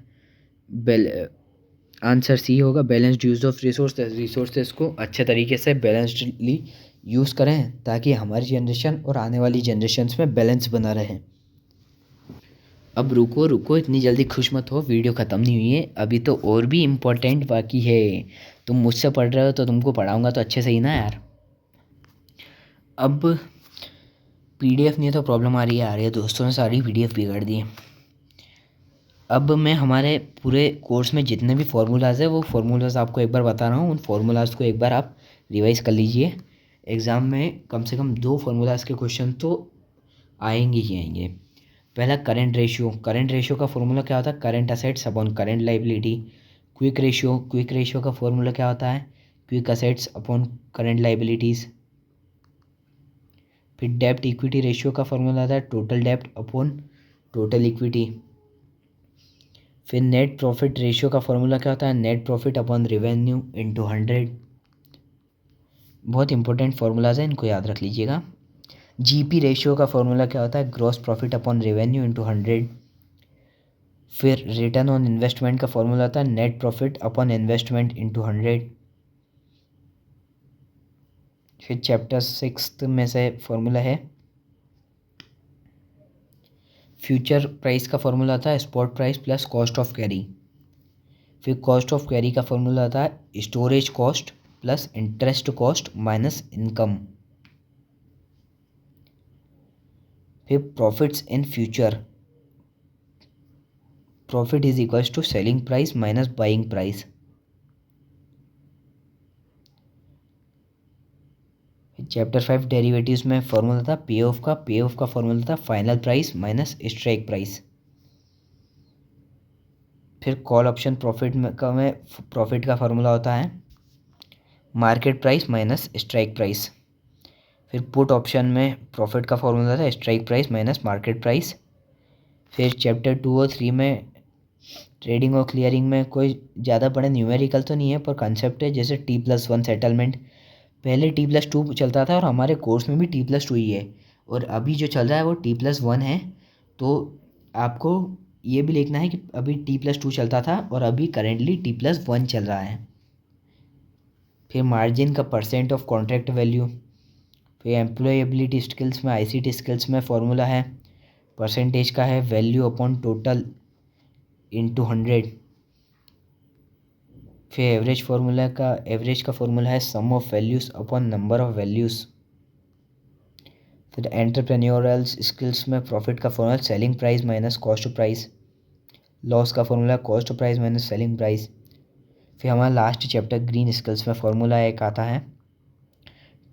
आंसर सी होगा, बैलेंस्ड यूज ऑफ रिसोर्सेज को अच्छे तरीके से बैलेंस्डली यूज़ करें ताकि हमारी जनरेशन और आने वाली जनरेशन्स में बैलेंस बना रहे। अब रुको इतनी जल्दी खुश मत हो, वीडियो ख़त्म नहीं हुई है, अभी तो और भी इम्पोर्टेंट बाकी है। तुम मुझसे पढ़ रहे हो तो तुमको पढ़ाऊँगा तो अच्छे से ही ना यार। अब PDF नहीं तो प्रॉब्लम आ रही है, दोस्तों ने सारी PDF बिगाड़ दी है। अब मैं हमारे पूरे कोर्स में जितने भी फार्मूलाज़ है वो फार्मूलाज़ आपको एक बार बता रहा हूँ, उन फार्मूलाज़ को एक बार आप रिवाइज़ कर लीजिए। एग्ज़ाम में कम से कम 2 फार्मूलाज़ के क्वेश्चन तो आएंगे ही आएंगे। पहला करंट रेशियो का फार्मूला क्या होता है? Current assets upon current liability. Quick ratio का फार्मूला क्या होता है? Quick assets upon current liabilities. फिर डेब्ट इक्विटी रेशियो का फार्मूला आता है टोटल डेब्ट अपॉन टोटल इक्विटी। फिर नेट प्रॉफिट रेशियो का फार्मूला क्या होता है? Net profit upon revenue into 100। बहुत इंपॉर्टेंट फार्मूलाज हैं, इनको याद रख लीजिएगा। GP रेशियो का फार्मूला क्या होता है? Gross profit upon revenue into 100। फिर रिटर्न ऑन इन्वेस्टमेंट का फार्मूला होता है net profit upon investment into 100। फिर चैप्टर 6 में से फार्मूला है फ्यूचर प्राइस का फार्मूला आता है spot price plus cost of carry. फिर कॉस्ट ऑफ कैरी का फार्मूला आता है storage cost plus interest cost minus income. फिर profits in future, profit is equals to selling price minus buying price. Chapter 5 derivatives में formula था payoff का formula था final price minus strike price. फिर call option profit का formula होता है market price minus strike price. फिर put option में प्रॉफिट का फार्मूला था strike price minus market price. फिर चैप्टर 2 और 3 में ट्रेडिंग और क्लियरिंग में कोई ज़्यादा बड़े न्यूमेरिकल तो नहीं है, पर कंसेप्ट है जैसे T+1 सेटलमेंट। पहले T+2 चलता था और हमारे कोर्स में भी T+2 ही है, और अभी जो चल रहा है वो T+1 है। तो आपको ये भी लिखना है कि अभी T+2 चलता था और अभी करेंटली T+1 चल रहा है। फिर मार्जिन का परसेंट ऑफ कॉन्ट्रैक्ट वैल्यू। फिर एम्प्लॉयबिलिटी स्किल्स में आईसीटी स्किल्स में फॉर्मूला है परसेंटेज का है वैल्यू अपॉन टोटल इंटू 100। फिर एवरेज का फॉर्मूला है sum of values upon number of values. फिर एंटरप्रेन्योरल स्किल्स में प्रॉफिट का formula selling price minus cost of price. Loss का formula cost of price minus selling price. फिर हमारा last chapter green skills में formula एक आता है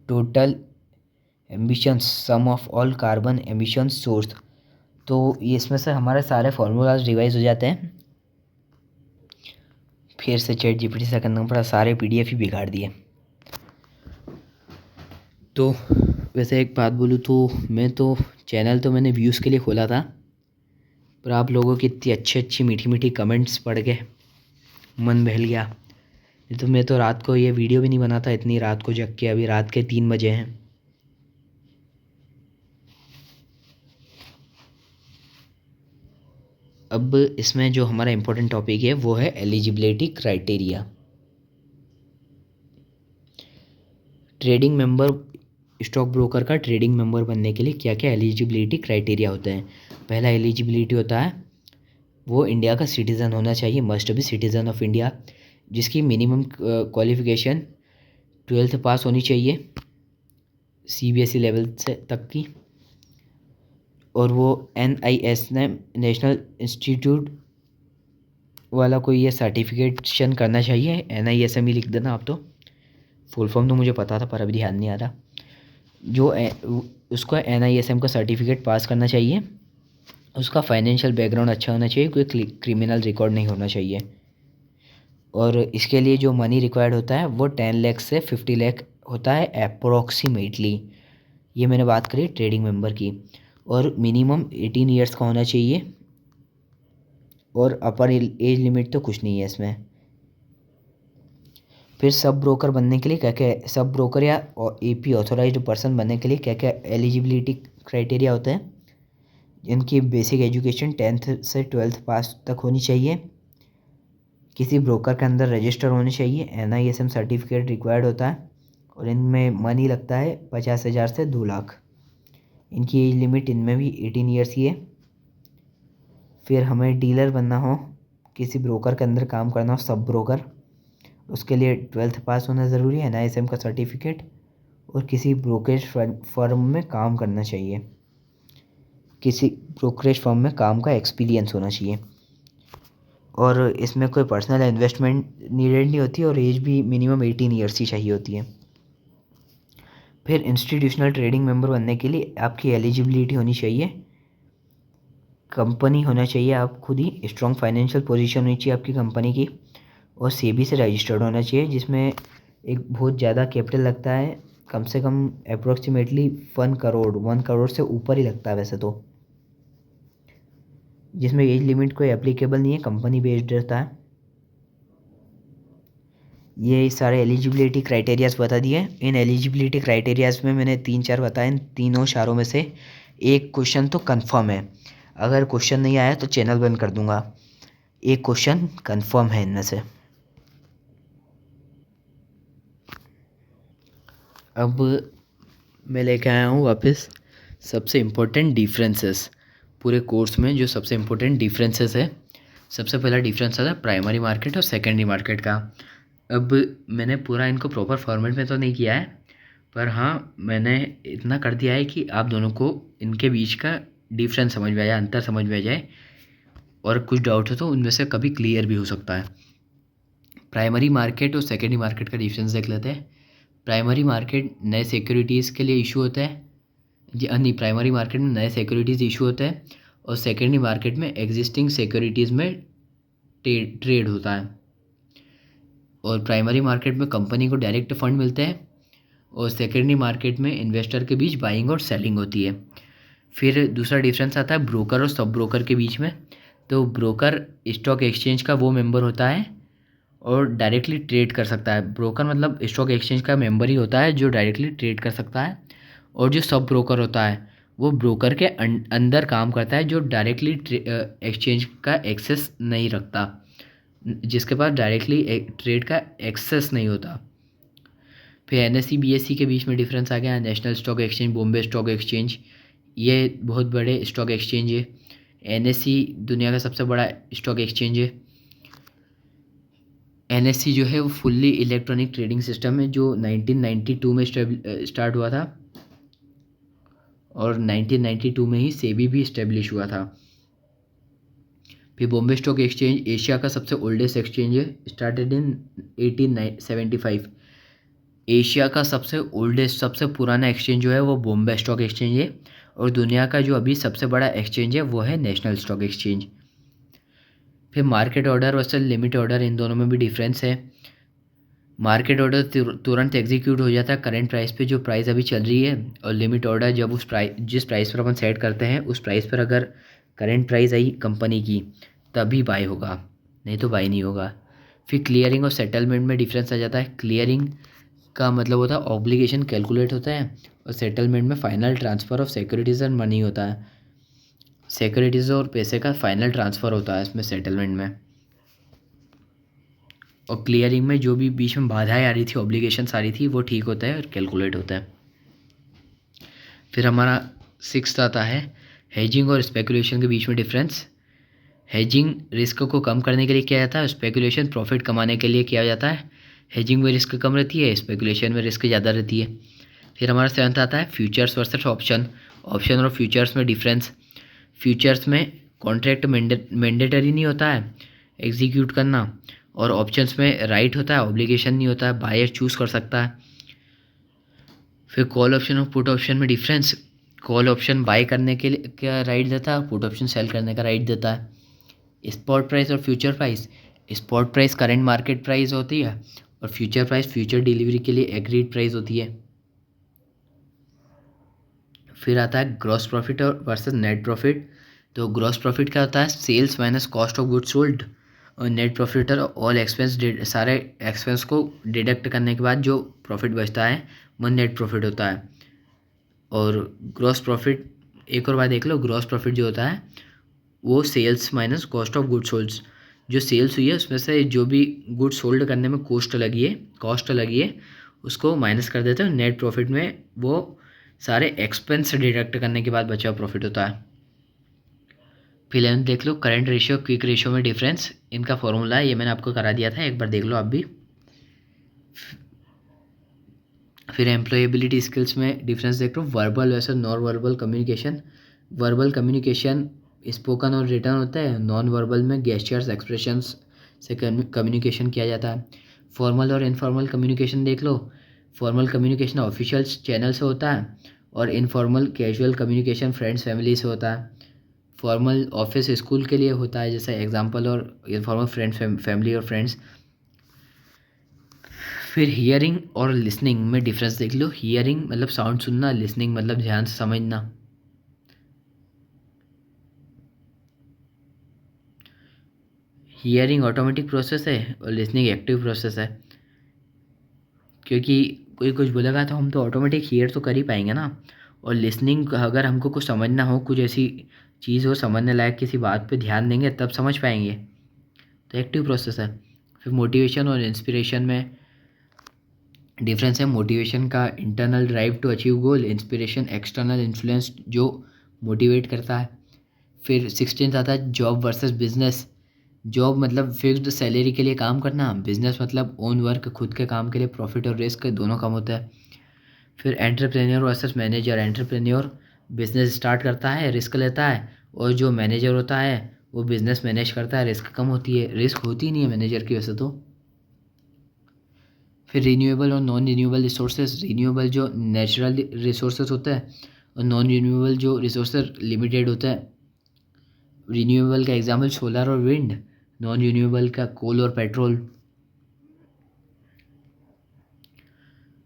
total emissions sum of all carbon emission source. तो ये इसमें से हमारे सारे फार्मूलाज रिवाइज हो जाते हैं। फिर से चैट जीपीटी से करना पड़ा, सारे पीडीएफ ही बिगाड़ दिए। तो वैसे एक बात बोलूँ तो मैं तो चैनल तो मैंने व्यूज़ के लिए खोला था, पर आप लोगों की इतनी अच्छी मीठी मीठी कमेंट्स पढ़ के मन बहल गया। नहीं तो मैं तो रात को ये वीडियो भी नहीं बनाता, इतनी रात को जग के। अभी रात के 3 बजे हैं। अब इसमें जो हमारा इम्पोर्टेंट टॉपिक है वो है eligibility criteria. Trading member, stock broker का ट्रेडिंग मेंबर बनने के लिए क्या क्या एलिजिबिलिटी क्राइटेरिया होते हैं। पहला एलिजिबिलिटी होता है वो इंडिया का सिटीज़न होना चाहिए, must be citizen of India, जिसकी मिनिमम क्वालिफ़िकेशन 12th पास होनी चाहिए सीबीएसई लेवल से तक की। और वो NIS ने नेशनल इंस्टीट्यूट वाला कोई ये सर्टिफिकेशन करना चाहिए। NISM ही लिख देना आप, तो फुल फॉर्म तो मुझे पता था पर अभी ध्यान नहीं आ रहा। जो उसको NISM का सर्टिफिकेट पास करना चाहिए। उसका फाइनेंशियल बैकग्राउंड अच्छा होना चाहिए, कोई क्रिमिनल रिकॉर्ड नहीं होना चाहिए। और इसके लिए जो मनी रिक्वायर्ड होता है वो 10 लाख से 50 लाख होता है अप्रोक्सीमेटली। ये मैंने बात करी ट्रेडिंग मेंबर की। और मिनिमम 18 ईयर्स का होना चाहिए। और अपर एज लिमिट तो कुछ नहीं है इसमें। फिर सब ब्रोकर बनने के लिए क्या क्या, सब ब्रोकर या AP ऑथोराइज्ड पर्सन बनने के लिए क्या क्या एलिजिबिलिटी क्राइटेरिया होते हैं। इनकी बेसिक एजुकेशन 10th से 12th पास तक होनी चाहिए। किसी ब्रोकर के अंदर रजिस्टर होने चाहिए। NISM सर्टिफिकेट रिक्वायर्ड होता है। और इनमें मनी लगता है 50,000 से 2 लाख। इनकी एज लिमिट इनमें भी 18 ईयर्स ही है। फिर हमें डीलर बनना हो, किसी ब्रोकर के अंदर काम करना हो, सब ब्रोकर, उसके लिए 12th पास होना ज़रूरी है, NISM का सर्टिफिकेट, और किसी ब्रोकरेज फर्म में काम करना चाहिए। किसी ब्रोकरेज फर्म में काम का एक्सपीरियंस होना चाहिए। और इसमें कोई पर्सनल इन्वेस्टमेंट नीडेड नहीं होती और एज भी मिनिमम 18 ईयर्स ही चाहिए होती है। फिर इंस्टीट्यूशनल ट्रेडिंग मेंबर बनने के लिए आपकी एलिजिबिलिटी होनी चाहिए, कंपनी होना चाहिए आप खुद ही, स्ट्रॉन्ग फाइनेंशियल पोजीशन होनी चाहिए आपकी कंपनी की, और सेबी से रजिस्टर्ड होना चाहिए, जिसमें एक बहुत ज़्यादा कैपिटल लगता है, कम से कम अप्रोक्सीमेटली 1 करोड़ से ऊपर ही लगता है वैसे तो। जिसमें एज लिमिट कोई एप्लीकेबल नहीं है, कंपनी बेस्ड रहता है। ये सारे एलिजिबिलिटी क्राइटेरियाज बता दिए। इन एलिजिबिलिटी क्राइटेरियाज में मैंने 3-4 बताए। इन तीनों चारों में से एक क्वेश्चन तो कंफर्म है। अगर क्वेश्चन नहीं आया तो चैनल बंद कर दूंगा। एक क्वेश्चन कंफर्म है इनमें से। अब मैं लेके आया हूँ वापस सबसे इम्पोर्टेंट डिफरेंसेस। पूरे कोर्स में जो सबसे इम्पोर्टेंट डिफरेंसेस है, सबसे पहला डिफरेंस आता है प्राइमरी मार्केट और सेकेंडरी मार्केट का। अब मैंने पूरा इनको प्रॉपर फॉर्मेट में तो नहीं किया है, पर हाँ मैंने इतना कर दिया है कि आप दोनों को इनके बीच का डिफरेंस समझ में आ जाए, अंतर समझ में आ जाए, और कुछ डाउट हो तो उनमें से कभी क्लियर भी हो सकता है। प्राइमरी मार्केट और सेकेंडरी मार्केट का डिफरेंस देख लेते हैं। प्राइमरी मार्केट नए सिक्योरिटीज़ के लिए इशू होता है जी, नहीं, प्राइमरी मार्केट में नए सिक्योरिटीज़ इशू होता है, और सेकेंडरी मार्केट में एग्जिस्टिंग सिक्योरिटीज़ में ट्रेड होता है। और प्राइमरी मार्केट में कंपनी को डायरेक्ट फंड मिलते हैं, और सेकेंडरी मार्केट में इन्वेस्टर के बीच बाइंग और सेलिंग होती है। फिर दूसरा डिफरेंस आता है ब्रोकर और सब ब्रोकर के बीच में। तो ब्रोकर स्टॉक एक्सचेंज का वो मेंबर होता है और डायरेक्टली ट्रेड कर सकता है। ब्रोकर मतलब स्टॉक एक्सचेंज का मेंबर ही होता है जो डायरेक्टली ट्रेड कर सकता है। और जो सब ब्रोकर होता है वो ब्रोकर के अंदर काम करता है, जो डायरेक्टली एक्सचेंज का एक्सेस नहीं रखता, जिसके पास डायरेक्टली ट्रेड का एक्सेस नहीं होता। फिर NSE BSE के बीच में डिफरेंस आ गया। National stock exchange, Bombay stock exchange, ये बहुत बड़े स्टॉक एक्सचेंज है। NSE दुनिया का सबसे बड़ा स्टॉक एक्सचेंज है। NSE जो है वो फुल्ली इलेक्ट्रॉनिक ट्रेडिंग सिस्टम है जो 1992 में स्टार्ट हुआ था और 1992 में ही सेबी भी इस्टेब्लिश हुआ था। फिर बॉम्बे स्टॉक एक्सचेंज एशिया का सबसे ओल्डेस्ट एक्सचेंज है, स्टार्टेड इन 1875। एशिया का सबसे ओल्डेस्ट, सबसे पुराना एक्सचेंज जो है वो बॉम्बे स्टॉक एक्सचेंज है और दुनिया का जो अभी सबसे बड़ा एक्सचेंज है वो है नेशनल स्टॉक एक्सचेंज। फिर market order versus limit order, इन दोनों में भी डिफरेंस है। मार्केट ऑर्डर तुरंत एग्जीक्यूट हो जाता है करंट प्राइस पे, जो प्राइस अभी चल रही है, और लिमिट ऑर्डर जब उस प्राइस, जिस प्राइस पर अपन सेट करते हैं उस प्राइस पर अगर करंट प्राइस आई कंपनी की तभी बाय होगा, नहीं तो बाय नहीं होगा। फिर क्लियरिंग और सेटलमेंट में डिफरेंस आ जाता है। क्लियरिंग का मतलब होता है ऑब्लिगेशन कैलकुलेट होता है और सेटलमेंट में final transfer of securities and money होता है। सिक्योरिटीज़ और पैसे का फाइनल ट्रांसफ़र होता है इसमें सेटलमेंट में। और क्लियरिंग में जो भी बीच में बाधाएं आ रही थी, ऑब्लिगेशंस आ रही थी, वो ठीक होता है और कैलकुलेट होता है। फिर हमारा 6th आता है हेजिंग और स्पेकुलेशन के बीच में डिफरेंस। हेजिंग रिस्क को कम करने के लिए किया जाता है, स्पेकुलेशन प्रॉफिट कमाने के लिए किया जाता है। हेजिंग में रिस्क कम रहती है, स्पेकुलेशन में रिस्क ज़्यादा रहती है। फिर हमारा 7th आता है फ्यूचर्स वर्सेस ऑप्शन। ऑप्शन और फ्यूचर्स में डिफरेंस। फ्यूचर्स में कॉन्ट्रैक्ट मैंडेटरी नहीं होता है एग्जीक्यूट करना, और ऑप्शंस में राइट होता है, ऑब्लिगेशन नहीं होता है, बायर चूज़ कर सकता है। फिर कॉल ऑप्शन और पुट ऑप्शन में डिफरेंस। कॉल ऑप्शन बाय करने के लिए क्या राइट देता है, पुट ऑप्शन सेल करने का राइट देता है। स्पॉट प्राइस और future price. Spot price current market price होती है और फ्यूचर प्राइस फ्यूचर डिलीवरी के लिए एग्रीड प्राइस होती है। फिर आता है ग्रॉस प्रॉफिट और वर्सेस नेट प्रॉफिट। तो ग्रॉस प्रॉफिट क्या होता है, sales minus cost of goods sold, और नेट प्रॉफिट और ऑल एक्सपेंस, सारे एक्सपेंस को डिडक्ट करने के बाद जो प्रॉफिट बचता है वो नेट प्रॉफिट होता है। और ग्रॉस प्रॉफिट, एक और बात देख लो, ग्रॉस प्रॉफिट जो होता है वो sales minus cost of goods sold, जो सेल्स हुई है उसमें से जो भी गुड्स सोल्ड करने में कॉस्ट लगी है उसको माइनस कर देते हैं। नेट प्रॉफिट में वो सारे एक्सपेंस डिडक्ट करने के बाद बचा प्रॉफिट होता है। फिर 11th देख लो, करंट रेशियो क्विक रेशियो में डिफरेंस। इनका फॉर्मूला है, ये मैंने आपको करा दिया था, एक बार देख लो आप भी। फिर एम्प्लॉयबिलिटी स्किल्स में डिफरेंस देख लो, verbal versus non verbal communication. Verbal communication spoken और रिटर्न होता है, नॉन वर्बल में गेस्चर्स एक्सप्रेशंस से कम्युनिकेशन किया जाता है। फॉर्मल और इनफॉर्मल कम्युनिकेशन देख लो, फॉर्मल कम्युनिकेशन ऑफिशियल चैनल से होता है और informal casual communication friends family से होता है। फॉर्मल ऑफिस स्कूल के लिए होता है जैसे एग्जांपल, और इनफॉर्मल फ्रेंड्स फैमिली और फ्रेंड्स। फिर हियरिंग और लिसनिंग में डिफरेंस देख लो। हियरिंग मतलब साउंड सुनना, लिसनिंग मतलब ध्यान से समझना। हियरिंग ऑटोमेटिक प्रोसेस है और लिसनिंग एक्टिव प्रोसेस है, क्योंकि कोई कुछ बोलेगा तो हम तो ऑटोमेटिक हियर तो कर ही पाएंगे ना। और लिसनिंग, अगर हमको कुछ समझना हो, कुछ ऐसी चीज़ हो समझने लायक, किसी बात पे ध्यान देंगे तब समझ पाएंगे, तो एक्टिव प्रोसेस है। फिर मोटिवेशन और इंस्पिरेशन में डिफरेंस है। मोटिवेशन का internal drive to achieve goal, inspiration external influence जो मोटिवेट करता है। फिर 16th आता है जॉब वर्सेस बिजनेस। जॉब मतलब फिक्स्ड सैलरी के लिए काम करना, बिजनेस मतलब ओन वर्क, खुद के काम के लिए प्रॉफिट और रिस्क दोनों कम होता है। फिर entrepreneur versus manager. Entrepreneur business start करता है, रिस्क लेता है, और जो मैनेजर होता है वो बिजनेस मैनेज करता है, रिस्क कम होती है, रिस्क होती नहीं है मैनेजर की वैसे तो। फिर रिन्यूएबल और नॉन रिन्यूएबल रिसोर्सेज। रिन्यूएबल जो नेचुरल रिसोर्सेज होता है और नॉन रिन्यूएबल जो रिसोर्सेज लिमिटेड होता है। रिन्यूएबल का एग्जाम्पल सोलर और विंड, नॉन रिन्यूएबल का कोल और पेट्रोल।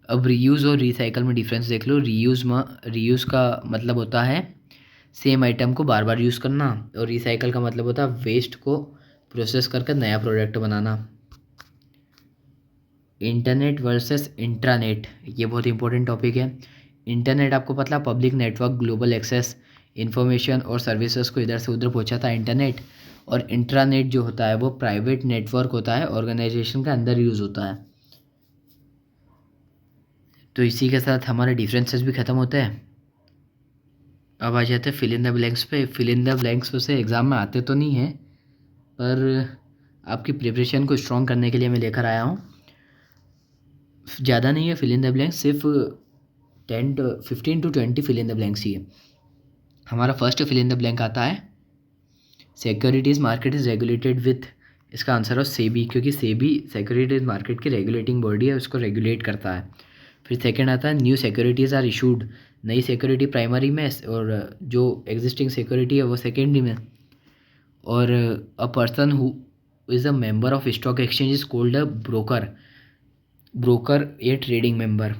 अब रीयूज़ और रिसाइकल में डिफरेंस देख लो। रीयूज़ का मतलब होता है सेम आइटम को बार बार यूज़ करना, और रिसाइकल का मतलब होता है वेस्ट को प्रोसेस करके नया प्रोडक्ट बनाना। इंटरनेट वर्सेस इंट्रानेट, ये बहुत इंपॉर्टेंट टॉपिक है। इंटरनेट आपको पता, public network, global access, information और सर्विसेज को इधर से उधर पहुंचाता है इंटरनेट। और इंट्रानेट जो होता है वो प्राइवेट नेटवर्क होता है, ऑर्गेनाइजेशन के अंदर यूज़ होता है। तो इसी के साथ हमारे डिफरेंसेस भी ख़त्म होते हैं। अब आ जाते हैं फिल इन द ब्लैंक्स पे। फिल इन द ब्लैंक्स वैसे एग्ज़ाम में आते तो नहीं हैं, पर आपकी प्रिपरेशन को स्ट्रॉन्ग करने के लिए मैं लेकर आया हूँ। ज़्यादा नहीं है फिल इन द ब्लैंक्स, सिर्फ 15 to 20 fill in the blanks ही है। हमारा first fill in the blank आता है securities market is regulated with, इसका आंसर हो सेबी, क्योंकि सेबी सिक्योरिटीज़ मार्केट की रेगुलेटिंग बॉडी है, उसको रेगुलेट करता है। फिर सेकंड आता है न्यू सिक्योरिटीज़ आर इशूड, नई सिक्योरिटी प्राइमरी में और जो एग्जिस्टिंग सिक्योरिटी है वो सेकेंडरी में। और अ person who is a member of stock exchange is called a broker, broker A trading member.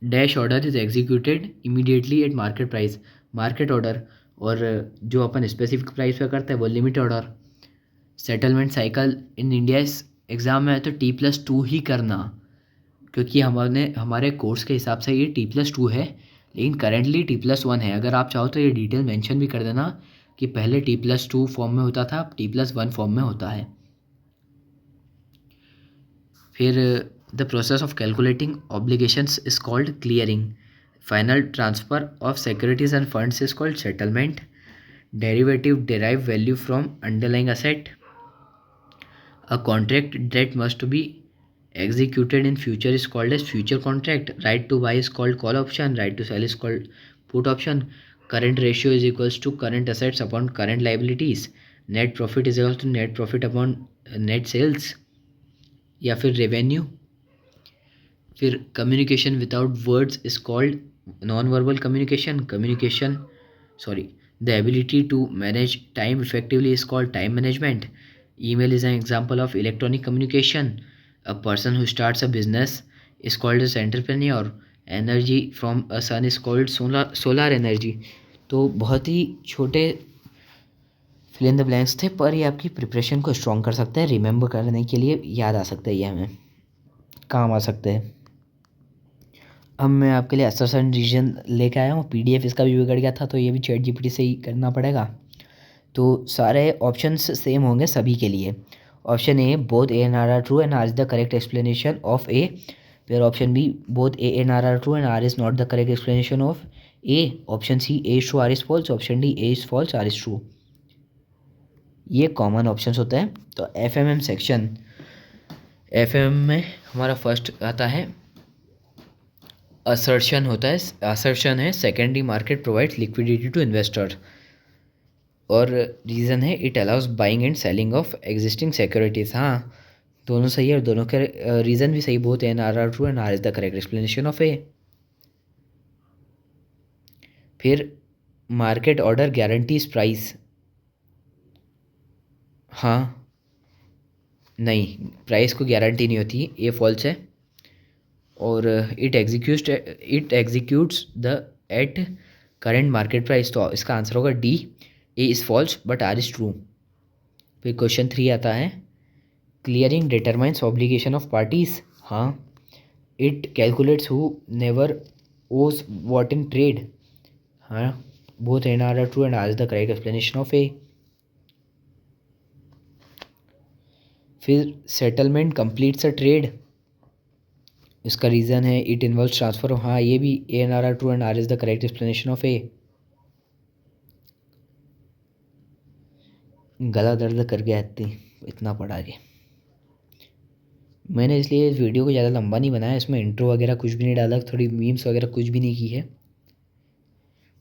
Dash order is executed immediately eight market price, market order, और जो अपन specific price पे करते हैं वो limit order. Settlement cycle in India इस exam में है तो T+2 ही करना, क्योंकि हमारे कोर्स के हिसाब से ये T+2 है, लेकिन करेंटली T+1 है। अगर आप चाहो तो ये डिटेल मेंशन भी कर देना कि पहले T+2 फॉर्म में होता था, अब T+1 फॉर्म में होता है। फिर the process of calculating obligations is called clearing, final transfer of securities end funds is called settlement, derivative derive value from underlying asset, a contract that must be executed in future is called as future contract, right to buy is called call option, right to sell is called put option, current ratio is equals to current assets upon current liabilities, net profit is equals to net profit upon net sales या फिर revenue. फिर communication without words is called non verbal communication, sorry, the ability to manage time effectively is called time management. Email is an example of electronic communication. A person who starts a business is called as entrepreneur. Energy from a sun is called solar energy. तो बहुत ही छोटे fill in the blanks थे, पर ये आपकी preparation को strong कर सकते हैं, रिमेंबर करने के लिए याद आ सकता है, ये हमें काम आ सकते हैं। अब मैं आपके लिए असर्शन रीजन लेके आया हूँ, पीडीएफ इसका भी बिगड़ गया था तो ये भी चैट जीपीटी से ही करना पड़ेगा। तो सारे ऑप्शंस सेम होंगे सभी के लिए। Option A both A and R are true and R is the correct explanation of A. फिर option B both A and R true and R is not the correct explanation of A. Option C A is true R is false. Option D A is false R is true. ये common options होते हैं। तो एफएमएम section, एफएमएम में हमारा first आता है assertion होता है, असर्शन है secondary market provides liquidity to investor, और रीज़न है it allows buying and selling of existing securities. हाँ, दोनों सही है और दोनों के रीज़न भी सही बहुत है, and R are true and R is the correct explanation of A. फिर मार्केट ऑर्डर गारंटीज प्राइस, हाँ नहीं, प्राइस को गारंटी नहीं होती, ये फॉल्स है। और it executes the at current market price, तो इसका आंसर होगा D, A is false but R is true. फिर क्वेश्चन 3 आता है clearing determines obligation of parties, हाँ, it calculates who never owes what in trade, हाँ, both and R true and R is the correct explanation of A. फिर settlement completes a trade, इसका reason है it involve transfer, हाँ ये भी ए and R true and R is the correct explanation of A. गला दर्द कर गया इतना पढ़ा के। मैंने इसलिए इस वीडियो को ज़्यादा लंबा नहीं बनाया, इसमें इंट्रो वगैरह कुछ भी नहीं डाला, थोड़ी मीम्स वगैरह कुछ भी नहीं की है।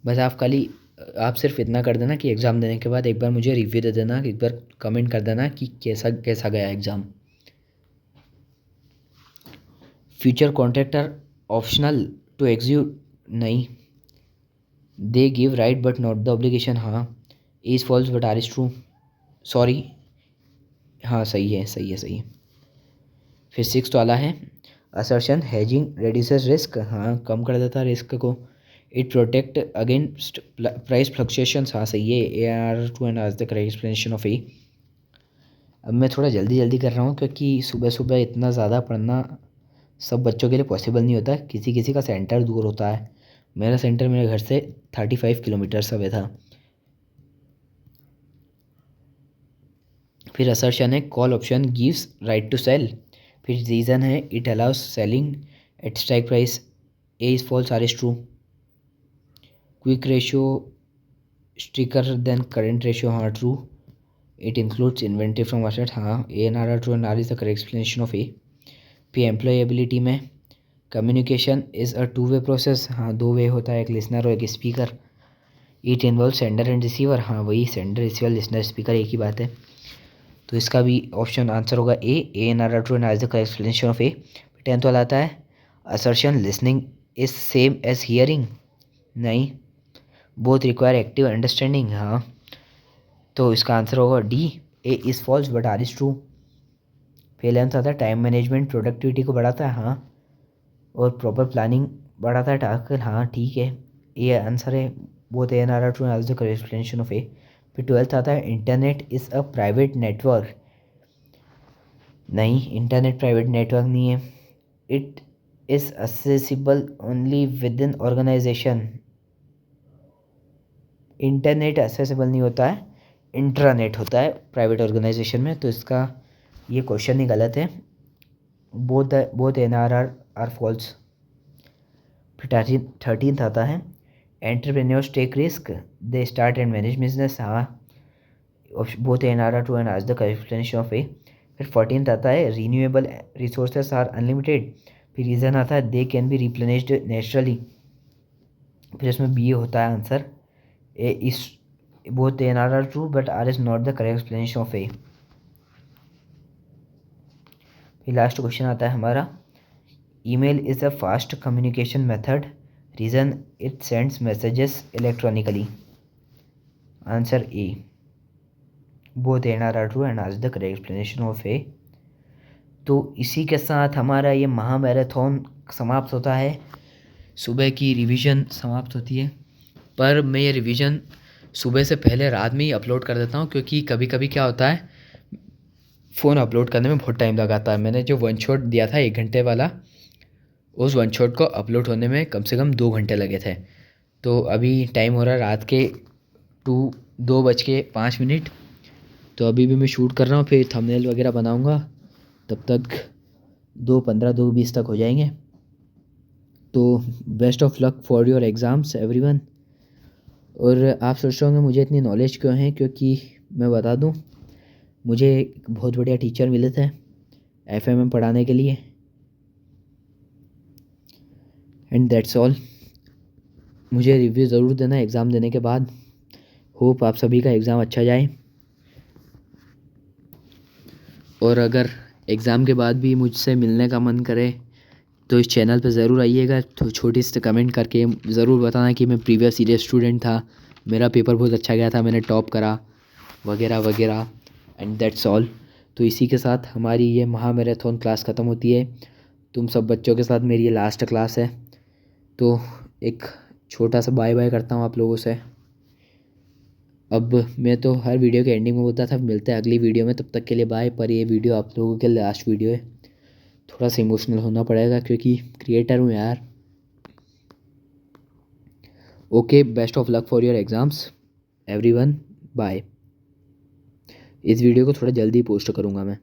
बस आप सिर्फ इतना कर देना कि एग्ज़ाम देने के बाद एक बार मुझे रिव्यू दे देना, एक बार कमेंट कर देना कि कैसा कैसा गया exam. Future contract are optional to execute, नहीं, they give right but not the obligation, हाँ, is false but R is true, sorry, हाँ सही है सही है सही है। फिर 6 वाला है असर्शन हेजिंग रेड्यूसेस रिस्क, हाँ कम कर देता है रिस्क को। It protect against price fluctuations, हाँ सही है, A R true and R the correct explanation of A. अब मैं थोड़ा जल्दी जल्दी कर रहा हूँ क्योंकि सुबह सुबह इतना ज़्यादा पढ़ना सब बच्चों के लिए पॉसिबल नहीं होता, किसी किसी का सेंटर दूर होता है। मेरा सेंटर मेरे घर से 35 किलोमीटर अवे था। फिर असर्शन है call option gives right to sell, फिर रीज़न है it allows selling At strike price, A is false, R is true. Quick ratio stricter than current ratio, हाँ true. It includes inventory from asset, हाँ A and R are true and R is the correct explanation of A. P employability में communication is a two-way process, हाँ दो वे होता है, एक listener और एक speaker. It involves sender and receiver, हाँ वही सेंडर रिसीवर लिसनर स्पीकर एक ही बात है. तो इसका भी ऑप्शन आंसर होगा A and R true and R is the correct explanation of A. 10th वाला आता है assertion listening is same as hearing, नहीं. बोथ रिक्वायर एक्टिव अंडरस्टैंडिंग, हाँ. तो इसका आंसर होगा D A is false but R is true. फिर 11th आता है टाइम मैनेजमेंट प्रोडक्टिविटी को बढ़ाता है, हाँ. और प्रॉपर प्लानिंग बढ़ाता है टास्क, हाँ ठीक है. ये आंसर है both A and R true and R is the correct explanation of A. फिर 12th आता है internet is a private network, नहीं इंटरनेट प्राइवेट नेटवर्क नहीं है. It is accessible only within organization, internet accessible नहीं होता है, intranet होता है प्राइवेट ऑर्गेनाइजेशन में. तो इसका ये क्वेश्चन ही गलत है. Both and R false. फिर 13th आता है entrepreneurs take risk they start and manage business, हाँ both and R true and as the correct explanation of A. फिर 14th आता है रीन्यूएबल रिसोर्सेस आर अनलिमिटेड. फिर रीज़न आता है they can be replenished naturally. फिर इसमें बी होता है answer. A is both and R true but R is not the correct explanation of A. फिर लास्ट क्वेश्चन आता है हमारा email is a fast communication method, reason it sends messages electronically. Answer A both and R true and as the correct explanation of A. तो इसी के साथ हमारा ये महामैराथन समाप्त होता है. सुबह की रिवीजन समाप्त होती है, पर मैं ये रिवीजन सुबह से पहले रात में ही अपलोड कर देता हूँ, क्योंकि कभी कभी क्या होता है फ़ोन अपलोड करने में बहुत टाइम लगाता है. मैंने जो वन शॉट दिया था 1 घंटे वाला, उस वन शॉट को अपलोड होने में कम से कम 2 घंटे लगे थे. तो अभी टाइम हो रहा है रात के 2:05. तो अभी भी मैं शूट कर रहा हूँ, फिर थंबनेल वगैरह बनाऊँगा, तब तक 2:15 2:20 तक हो जाएंगे. तो best of luck for your exams everyone. और आप सोच रहे होंगे मुझे इतनी नॉलेज क्यों है, क्योंकि मैं बता दूं मुझे बहुत बढ़िया टीचर मिले थे एफएमएम पढ़ाने के लिए. And that's all. मुझे रिव्यू ज़रूर देना एग्ज़ाम देने के बाद. होप आप सभी का एग्ज़ाम अच्छा जाए. और अगर एग्ज़ाम के बाद भी मुझसे मिलने का मन करे तो इस चैनल पे ज़रूर आइएगा. तो छोटी सी कमेंट करके ज़रूर बताना कि मैं प्रीवियस ईयर स्टूडेंट था, मेरा पेपर बहुत अच्छा गया था, मैंने टॉप करा वगैरह वगैरह. And that's all. तो इसी के साथ हमारी ये महामैराथन क्लास ख़त्म होती है. तुम सब बच्चों के साथ मेरी ये लास्ट क्लास है. तो एक छोटा सा बाय बाय करता हूँ आप लोगों से. अब मैं तो हर वीडियो के एंडिंग में बोलता था मिलते हैं अगली वीडियो में, तब तक के लिए बाय. पर ये वीडियो आप लोगों के लास्ट वीडियो है. थोड़ा सा इमोशनल होना पड़ेगा क्योंकि क्रिएटर हूँ यार. Okay, best of luck for your exams everyone. Bye. इस वीडियो को थोड़ा जल्दी पोस्ट करूँगा मैं.